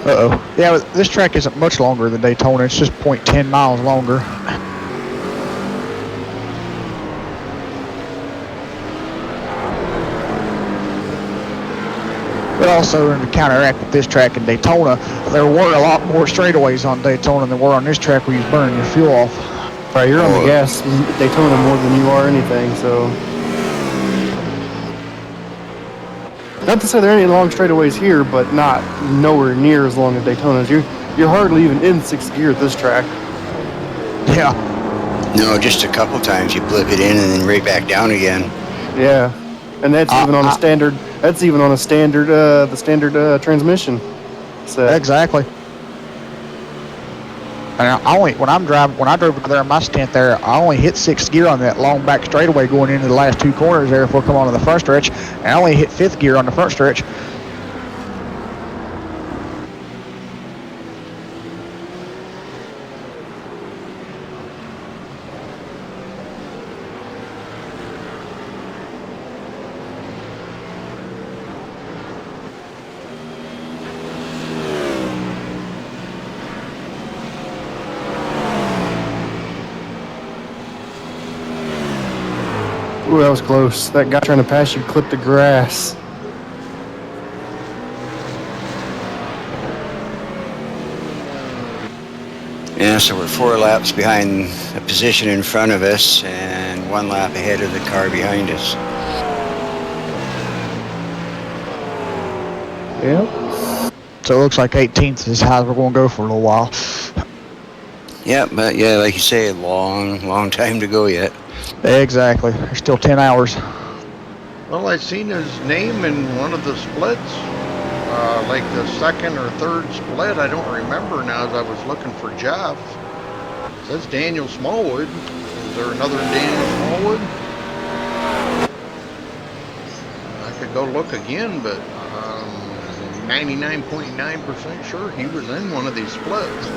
Uh-oh. Yeah, this track isn't much longer than Daytona. It's just 0.10 miles longer. But also, to counteract with this track in Daytona, there were a lot more straightaways on Daytona than were on this track where you're burning your fuel off. Right, you're on the gas Daytona more than you are anything, so. Not to say there are any long straightaways here, but nowhere near as long as Daytona's. You're hardly even in sixth gear at this track. Yeah. No, just a couple times you blip it in and then right back down again. Yeah, and that's even on a standard. That's even on a standard, the standard transmission set. Exactly. And when I drove over there in my stint there, I only hit sixth gear on that long back straightaway going into the last two corners there before coming on to the front stretch, and I only hit fifth gear on the front stretch. Ooh, that was close. That guy trying to pass you clipped the grass. Yeah, so we're 4 laps behind the position in front of us and 1 lap ahead of the car behind us. Yep. So it looks like 18th is how we're going to go for a little while. Yeah, but yeah, like you say, long time to go yet. Exactly. There's still 10 hours. Well, I seen his name in one of the splits, like the second or third split. I don't remember now as I was looking for Jeff. It says Daniel Smallwood. Is there another Daniel Smallwood? I could go look again, but 99.9% sure he was in one of these splits.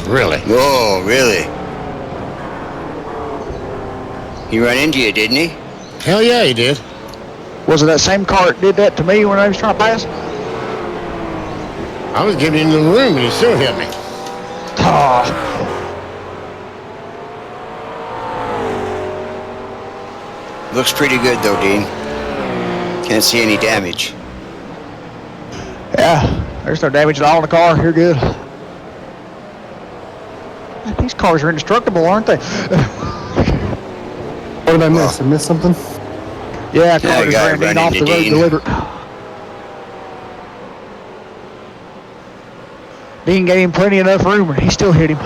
Really? Whoa, really? He ran into you, didn't he? Hell yeah, he did. Was it that same car that did that to me when I was trying to pass? I was getting into the room and he still hit me. Oh. Looks pretty good though, Dean. Can't see any damage. Yeah, there's no damage at all in the car. You're good. These cars are indestructible, aren't they? What did I miss? I missed something? Yeah, a car just ran in off the road delivered. Dean gave him plenty enough room, and he still hit him.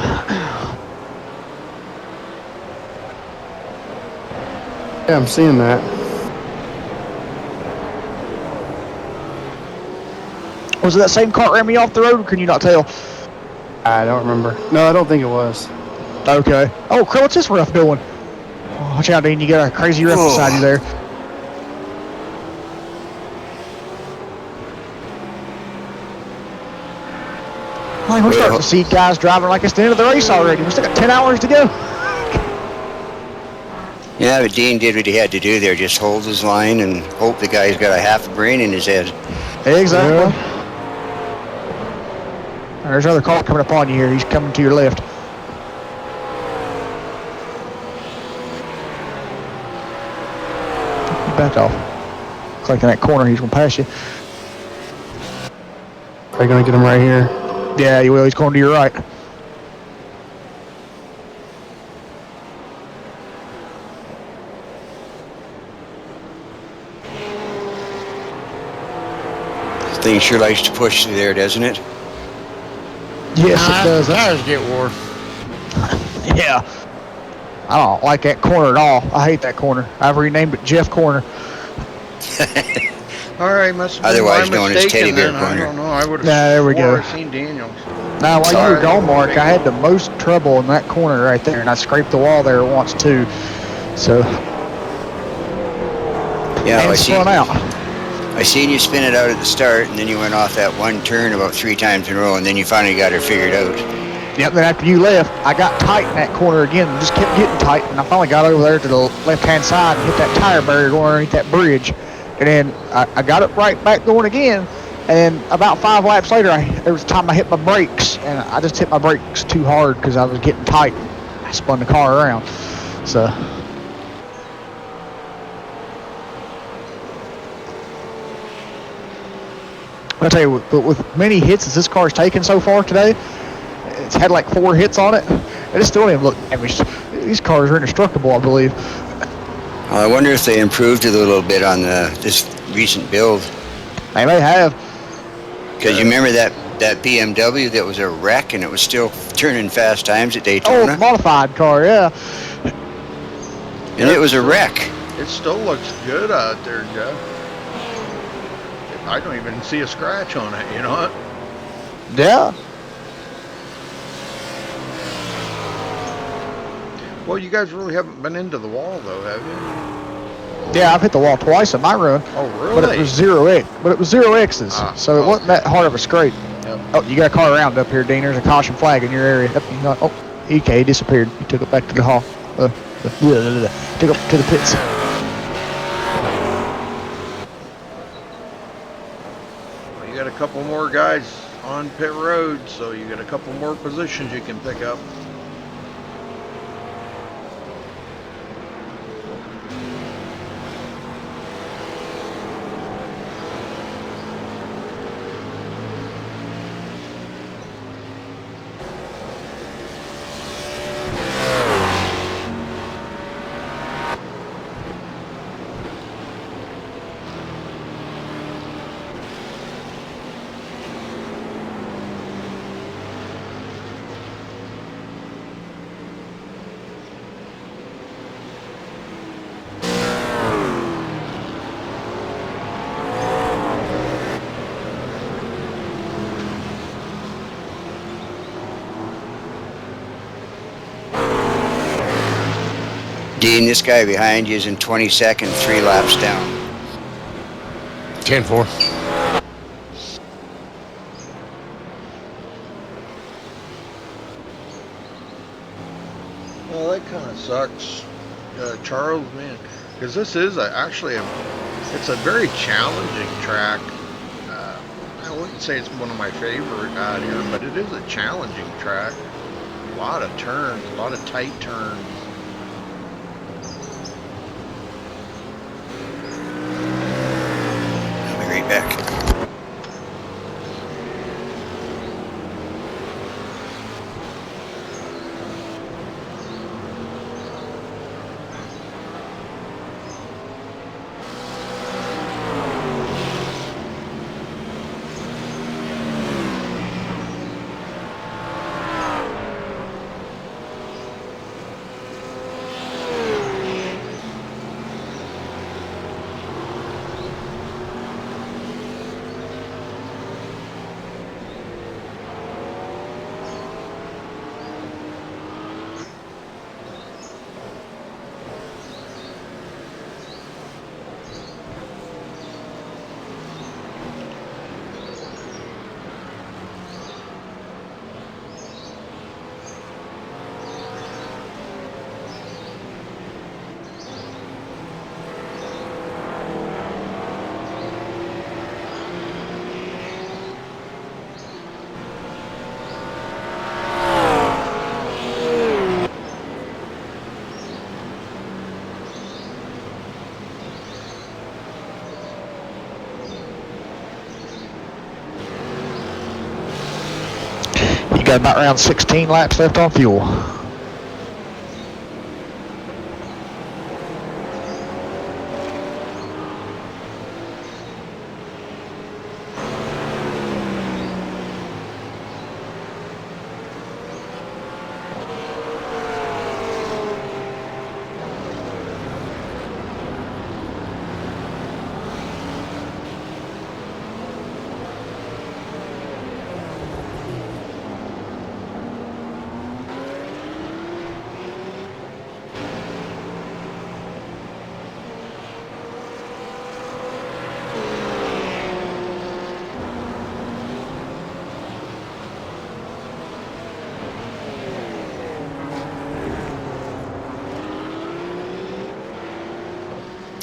Yeah, I'm seeing that. Was it that same cart ran me off the road, or can you not tell? I don't remember. No, I don't think it was. Okay. Oh, crap, what's this rough doing? Oh, watch out, Dean. You got a crazy rough beside you there. Like, we're starting to see guys driving like it's the end of the race already. We still got 10 hours to go. Yeah, but Dean did what he had to do there. Just hold his line and hope the guy's got a half a brain in his head. Exactly. Yeah. There's another car coming up on you here. He's coming to your left. Back off. Looks like in that corner he's going to pass you. Are you going to get him right here? Yeah, you will. He's going to your right. This thing sure likes to push through there, doesn't it? Yes, it does. Tires get wore. Yeah. I don't like that corner at all. I hate that corner. I've renamed it Jeff Corner. All right, must have been Otherwise my known as mistake Teddy Bear then. Corner. I don't know. I would have There we go. seen Daniels. Now, while Sorry. you were gone, Mark, I had the most trouble in that corner right there, and I scraped the wall there once too. So, Yeah, and spun out. I seen you spin it out at the start, and then you went off that one turn about 3 times in a row, and then you finally got her figured out. Yep, then after you left, I got tight in that corner again and just kept getting tight, and I finally got over there to the left-hand side and hit that tire barrier going underneath that bridge. And then I got it right back going again, and then about 5 laps later, there was a time I hit my brakes, and I just hit my brakes too hard because I was getting tight. I spun the car around. So, I'll tell you, with many hits as this car's taken so far today, it's had like 4 hits on it, and it still didn't look damaged. These cars are indestructible, I believe. I wonder if they improved it a little bit on this recent build. They may have. Because you remember that BMW that was a wreck, and it was still turning fast times at Daytona? Oh, modified car, yeah. And it was a wreck. It still looks good out there, Jeff. I don't even see a scratch on it, you know what? Yeah. Well, you guys really haven't been into the wall, though, have you? Yeah, I've hit the wall twice in my run. Oh, really? But it was 0X. But it was 0X's, so it wasn't that hard of a scrape. Yep. Oh, you got a car around up here, Dean. There's a caution flag in your area. Oh, he disappeared. He took it back to the hall. Took it to the pits. Well, you got a couple more guys on pit road, so you got a couple more positions you can pick up. Dean, this guy behind you is in 22nd, 3 laps down. 10-4. Well, that kind of sucks, Charles, man, because this is actually it's a very challenging track. I wouldn't say it's one of my favorite out here, but it is a challenging track. A lot of turns, a lot of tight turns. I'll be right back. got about around 16 laps left on fuel.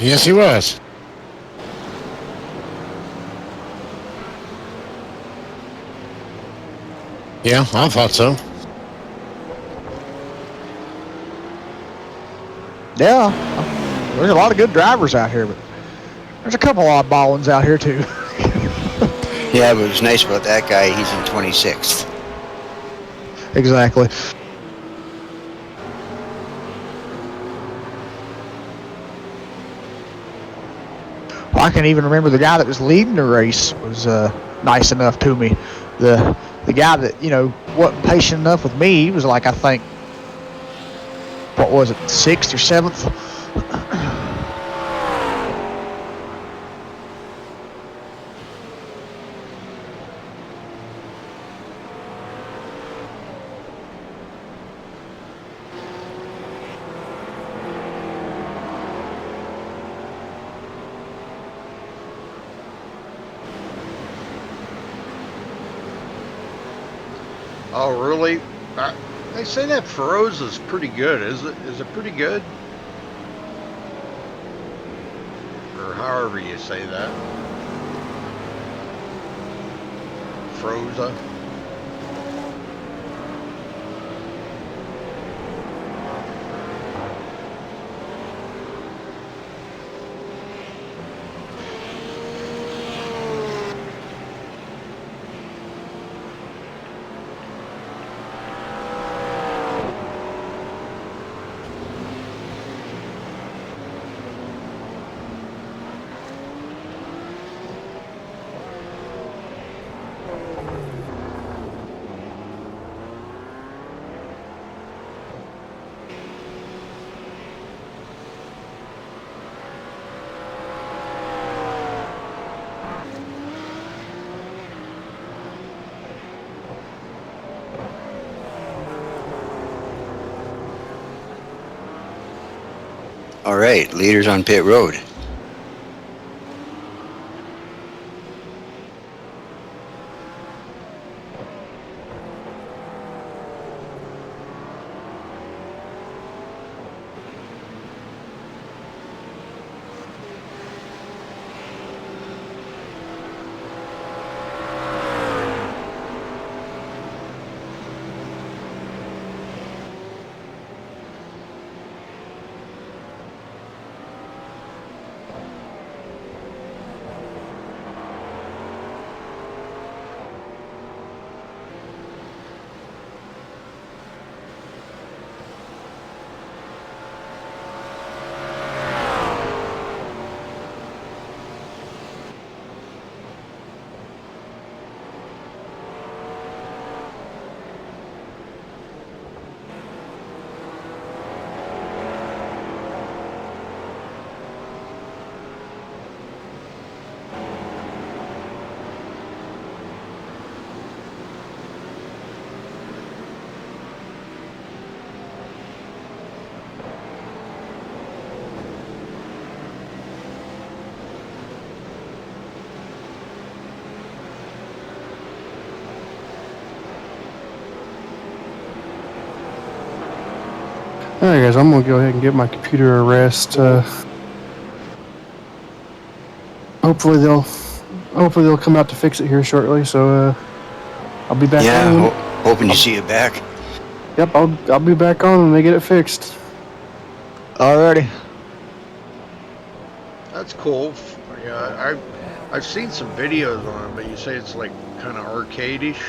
Yes, he was. Yeah, I thought so. Yeah, there's a lot of good drivers out here, but there's a couple oddball ones out here too. Yeah, but what's nice about that guy, he's in 26th. Exactly. I can even remember the guy that was leading the race was nice enough to me. The guy that, you know, wasn't patient enough with me, he was like, I think, what was it, 6th or 7th? Oh, really? They say that Feroza's pretty good. Is it pretty good? Or however you say that. Froza. All right, leaders on pit road. Alright guys, I'm gonna go ahead and give my computer a rest. Hopefully they'll come out to fix it here shortly, so I'll be back on. Hoping to see you back. Yep, I'll be back on when they get it fixed. Alrighty. That's cool. Yeah, I've seen some videos on it, but you say it's like kind of arcade-ish.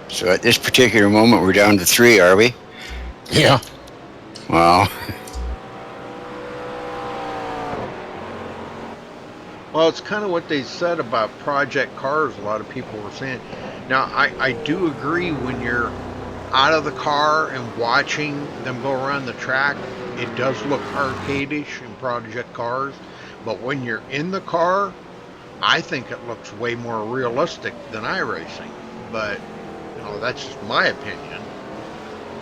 So at this particular moment, we're down to 3, are we? Yeah. Wow. Well, it's kind of what they said about project cars. A lot of people were saying. Now, I do agree when you're out of the car and watching them go around the track, it does look arcade-ish in project cars. But when you're in the car, I think it looks way more realistic than iRacing. But, that's just my opinion.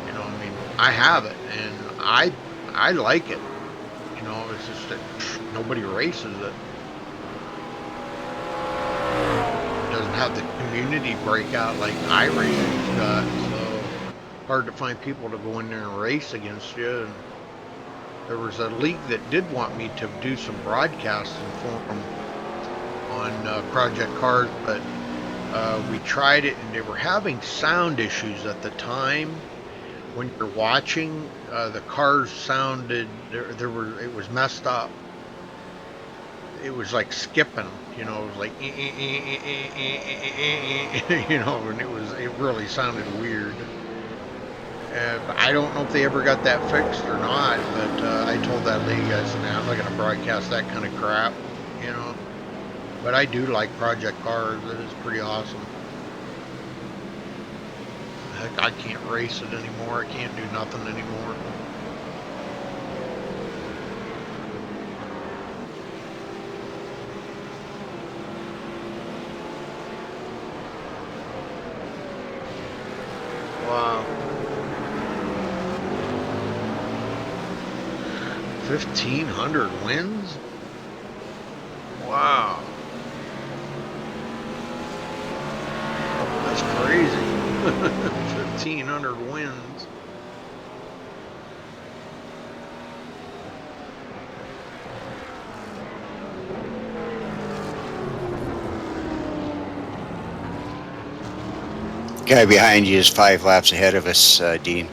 I mean, I have it and I like it. It's just that nobody races it. Doesn't have the community breakout like iRacing's got, so hard to find people to go in there and race against you. And there was a league that did want me to do some broadcasting for them on Project Cars, but we tried it and they were having sound issues at the time. When you're watching, the cars sounded it was messed up. It was like skipping, it was like, and it really sounded weird. I don't know if they ever got that fixed or not, but I told that league, I said, nah, I'm not going to broadcast that kind of crap, you know. But I do like Project Cars. It is pretty awesome. Heck, I can't race it anymore. I can't do nothing anymore. Wow. 1,500 wins? Wow. That's crazy. 1,500 wins. Guy behind you is 5 laps ahead of us, Dean.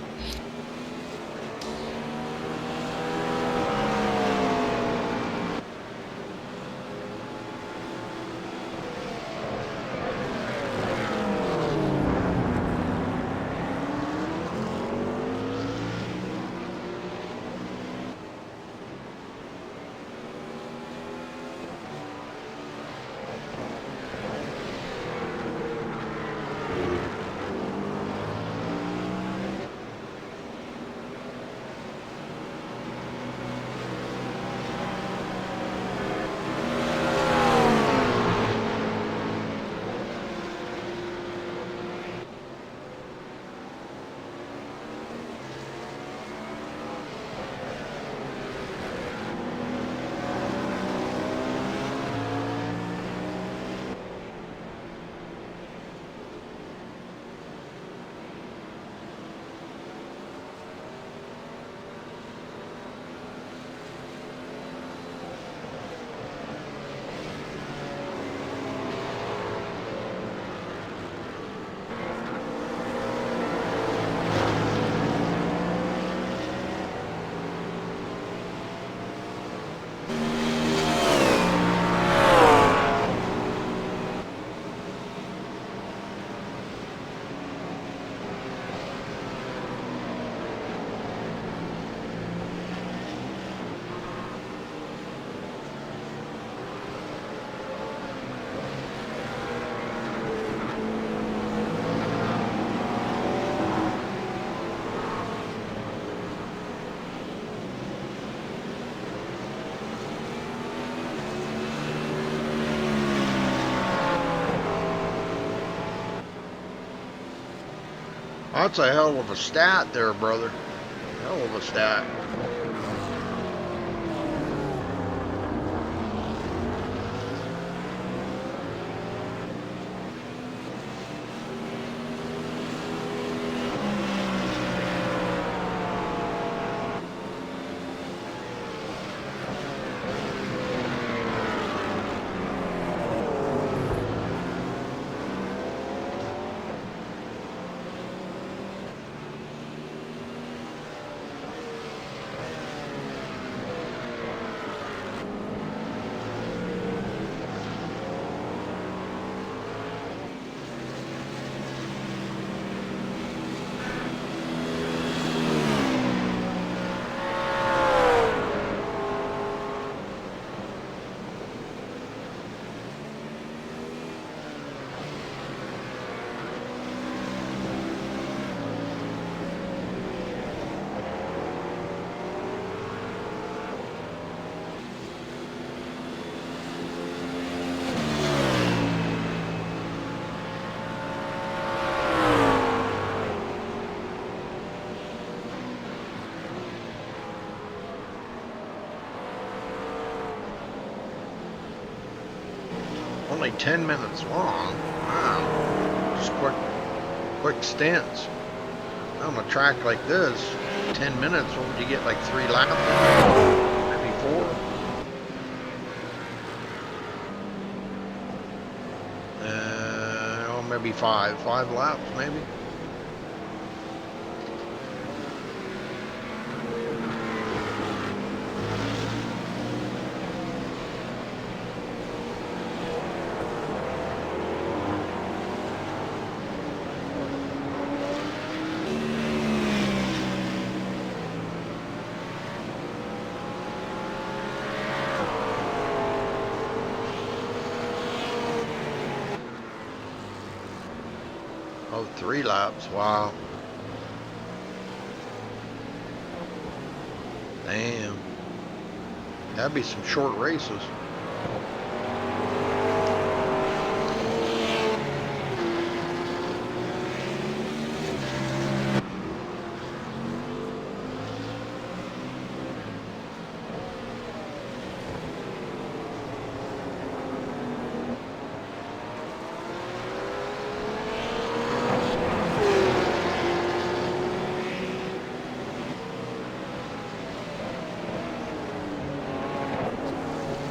That's a hell of a stat there, brother. Hell of a stat. Only 10 minutes long. Wow. Just quick stints. On a track like this, 10 minutes, what would you get, like 3 laps? Maybe 4? Or maybe 5. 5 laps, maybe? Oh, 3 laps. Wow. Damn. That'd be some short races.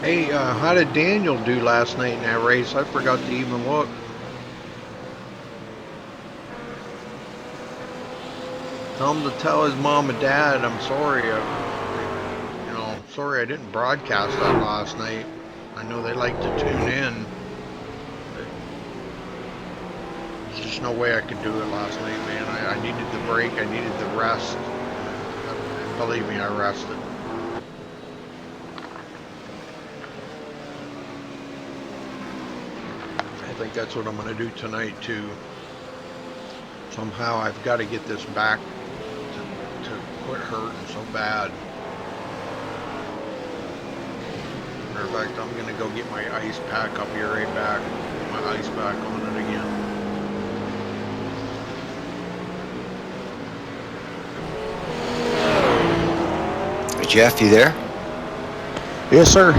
Hey, how did Daniel do last night in that race? I forgot to even look. Tell him to tell his mom and dad I'm sorry. Sorry I didn't broadcast that last night. I know they like to tune in. But there's just no way I could do it last night, man. I needed the break. I needed the rest. Believe me, I rested. I think that's what I'm going to do tonight too. Somehow I've got to get this back to quit hurting so bad. Matter of fact, I'm going to go get my ice pack up here right back. Put my ice pack on it again. Jeff, you there? Yes, sir.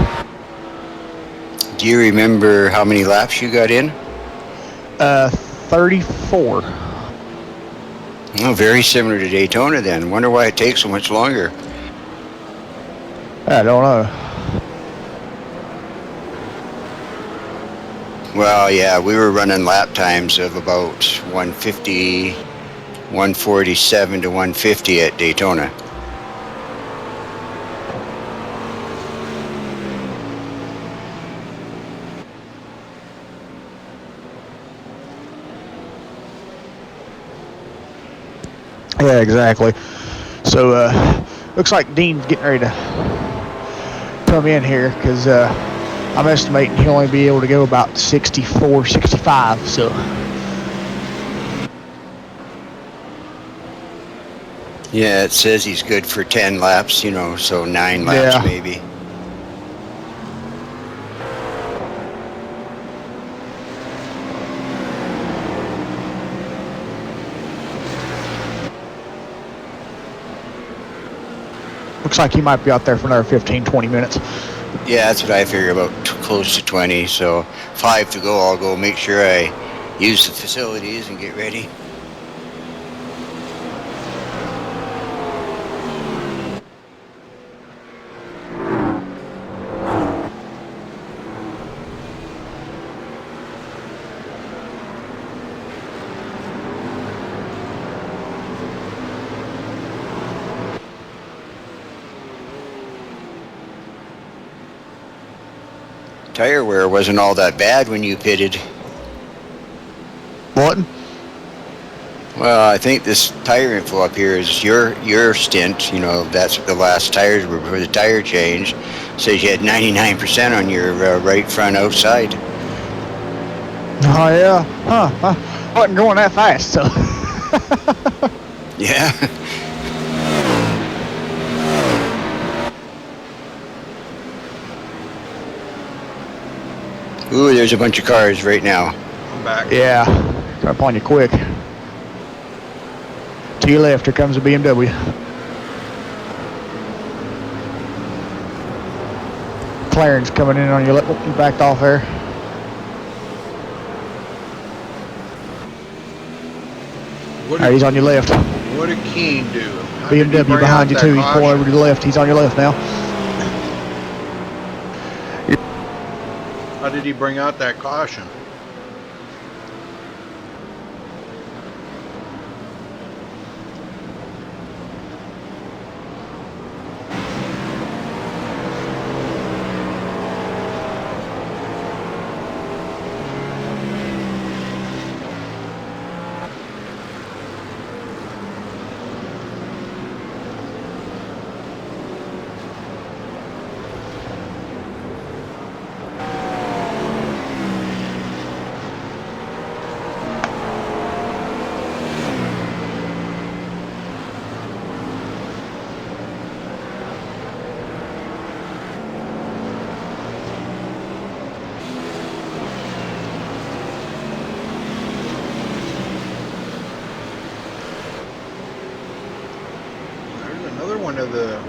Do you remember how many laps you got in? 34. Oh, very similar to Daytona then. Wonder why it takes so much longer. I don't know. Well, yeah, we were running lap times of about 150, 147 to 150 at Daytona. Yeah, exactly. So, looks like Dean's getting ready to come in here because I'm estimating he'll only be able to go about 64, 65. So, Yeah, it says he's good for 10 laps, so 9 laps Yeah. maybe. looks like he might be out there for another 15, 20 minutes. Yeah, that's what I figure, about close to 20. So 5 to go. I'll go make sure I use the facilities and get ready. Tire wear wasn't all that bad when you pitted. What? Well, I think this tire info up here is your stint. That's the last tires were for the tire change. Says you had 99% on your right front outside. Oh, yeah. Huh. I wasn't going that fast, so. Yeah. Ooh, there's a bunch of cars right now. I'm back. Yeah. Got up on you quick. To your left, here comes a BMW. McLaren's coming in on your left. You backed off there. What All right, he's on your left. What did Keen do? How did he BMW bring behind you out too. that He's pulling over to caution? the left. He's on your left now. How did he bring out that caution? One of the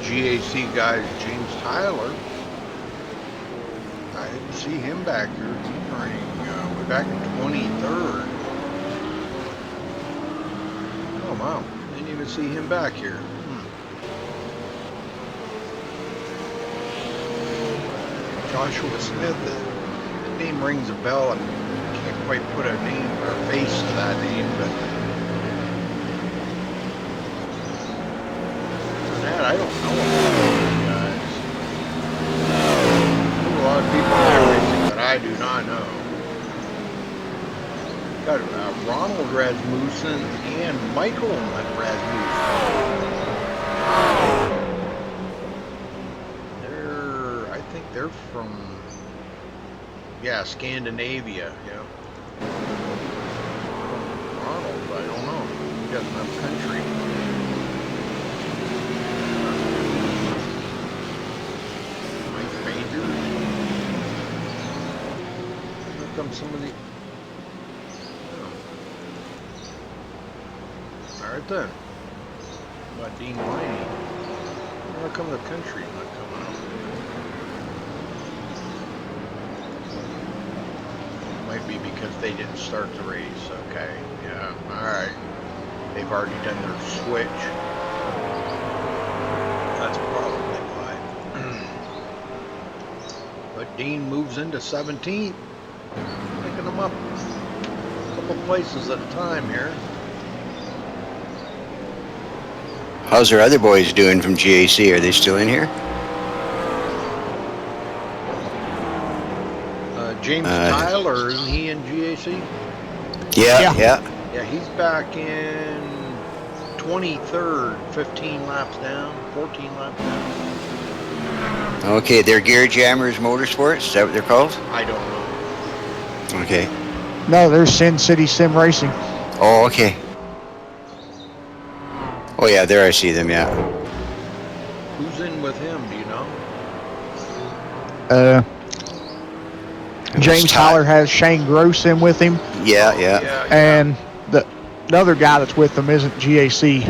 GAC guys, James Tyler. I didn't see him back here running way back in 23rd. Oh wow, didn't even see him back here. Joshua Smith, the name rings a bell. I can't quite put a name or a face to that name, but I don't know a lot of these guys. I know a lot of people in racing that I do not know. Got Ronald Rasmussen and Michael Rasmussen. I think they're from, Scandinavia, yeah. Ronald, I don't know. He got enough country. Somebody. All right then. About Dean Laney. How come the country's not coming up? Might be because they didn't start the race. Okay. Yeah. All right. They've already done their switch. That's probably why. But Dean moves into 17th. Picking them up a couple places at a time here. How's our other boys doing from GAC? Are they still in here? James Tyler, isn't he in GAC? Yeah. Yeah, he's back in 23rd, 15 laps down, 14 laps down. Okay, they're Gear Jammers Motorsports. Is that what they're called? I don't know. Okay. No, there's Sin City Sim Racing. Oh, okay. Oh yeah, there I see them. Yeah. Who's in with him? Do you know? James Tyler has Shane Gross in with him. Yeah. And the other guy that's with them isn't GAC.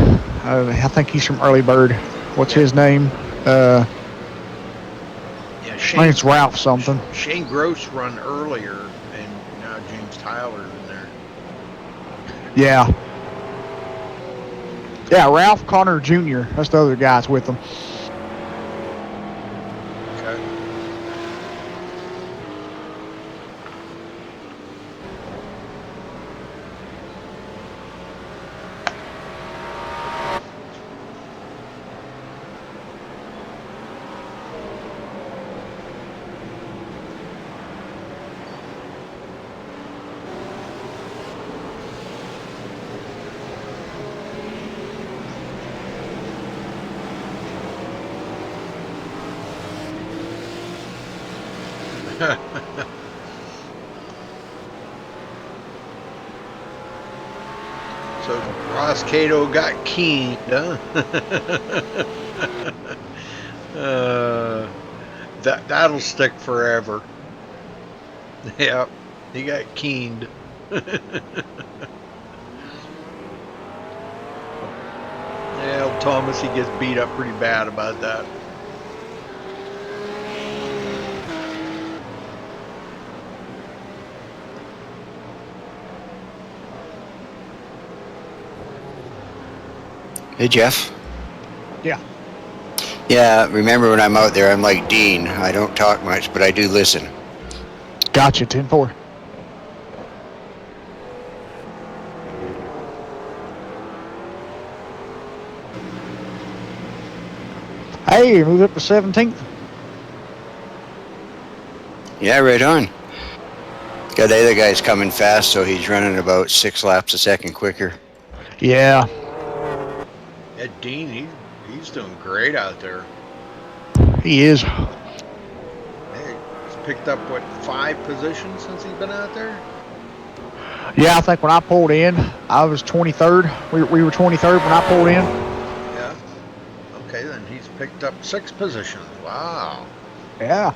I think he's from Early Bird. What's his name? Yeah, I think it's Ralph something. Shane Gross run earlier, and now James Tyler's in there. Yeah. Yeah, Ralph Connor Jr. That's the other guy that's with them. Okay. So Ross Cato got keened, huh? That'll stick forever. Yep, he got keened. Yeah, old Thomas, he gets beat up pretty bad about that. Hey, Jeff. Yeah. Yeah, remember when I'm out there, I'm like Dean. I don't talk much, but I do listen. Gotcha, 10-4. Hey, move up to 17th. Yeah, right on. Got the other guy's coming fast, so he's running about 6 laps a second quicker. Yeah, Yeah, Dean, he's doing great out there. he is. Hey, he's picked up, what, 5 positions since he's been out there? Yeah, I think when I pulled in, I was 23rd. We were 23rd when I pulled in. Yeah. Okay, then he's picked up 6 positions. Wow. Yeah.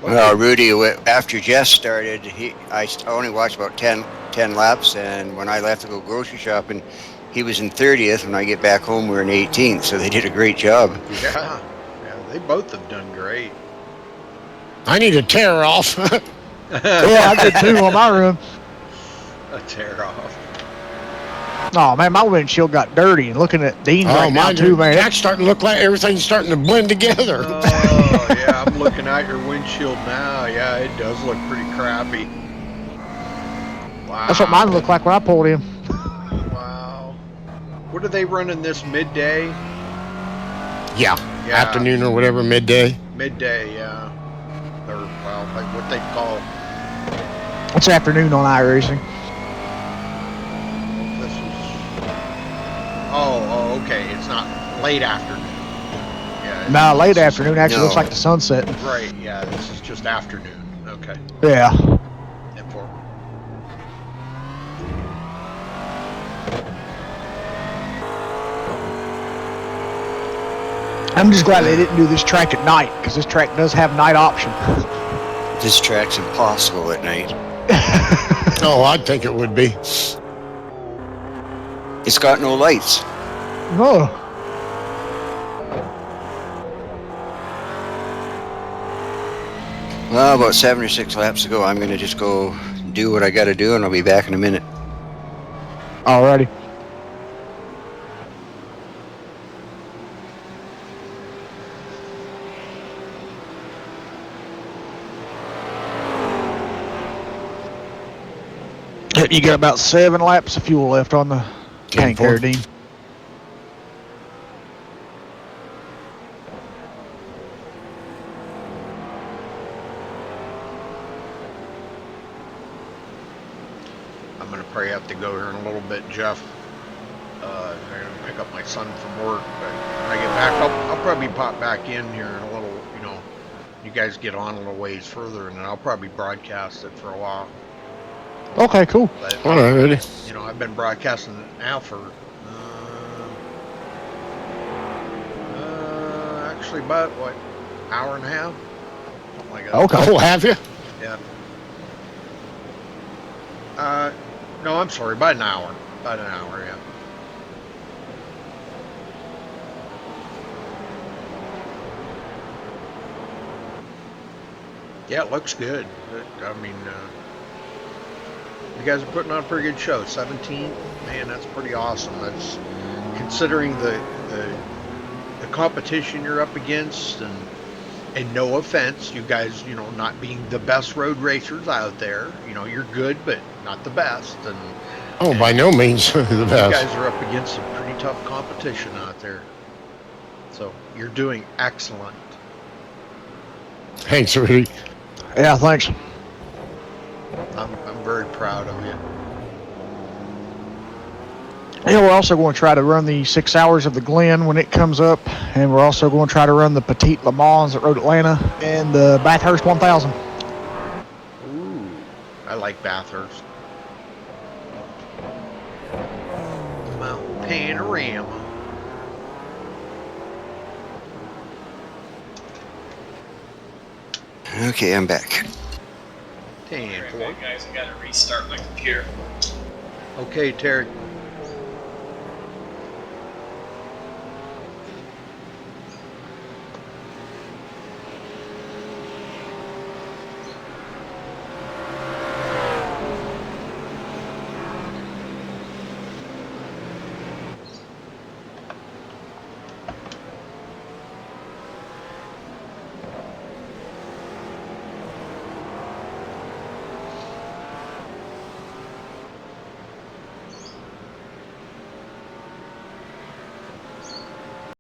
Well, Rudy, after Jess started, I only watched about 10 laps, and when I left to go grocery shopping, he was in 30th. When I get back home, we're in 18th, so they did a great job. Yeah. Yeah, they both have done great. I need a tear off. Yeah, I did too on my room. A tear off. Oh, man, my windshield got dirty. And looking at Dean's right now, too, man. Jack's starting to look like everything's starting to blend together. Oh, yeah, I'm looking at your windshield now. Yeah, it does look pretty crappy. Wow. That's what mine looked like when I pulled in. Wow. What are they running this midday? Yeah, afternoon or whatever, midday. Midday, yeah. Or, well, like what they call. It's afternoon on iRacing. This was. Oh, okay. It's not late afternoon. Yeah. Nah, late afternoon actually looks No. like the sunset. Right, yeah. This is just afternoon. Okay. Yeah. And for. I'm just glad they didn't do this track at night, because this track does have night option. This track's impossible at night. Oh, I'd think it would be. It's got no lights. No. Well, about 7 or 6 laps to go. I'm going to just go do what I got to do, and I'll be back in a minute. Alrighty. You got about 7 laps of fuel left on the tank there, Dean. I'm going to probably have to go here in a little bit, Jeff. I'm going to pick up my son from work. But when I get back, I'll probably pop back in here in a little, you guys get on a little ways further, and then I'll probably broadcast it for a while. Okay, cool. But, All right, ready. I've been broadcasting it now for, actually about, what, hour and a half? Something like that. Okay. Oh, have you? Yeah. No, I'm sorry, about an hour. About an hour, yeah. Yeah, it looks good. I mean, you guys are putting on a pretty good show. 17, man, that's pretty awesome. That's considering the competition you're up against, and no offense, you guys, not being the best road racers out there. You're good, but not the best. Oh, by no means the You best. guys are up against some pretty tough competition out there. So you're doing excellent. Thanks, Rudy. Yeah, thanks. I'm very proud of you. Yeah, we're also going to try to run the 6 hours of the Glen when it comes up, and we're also going to try to run the Petite Le Mans at Road Atlanta and the Bathurst 1000. Ooh, I like Bathurst. Mount Panorama. Okay, I'm back. Alright, guys, I gotta restart my computer. Okay, Terry.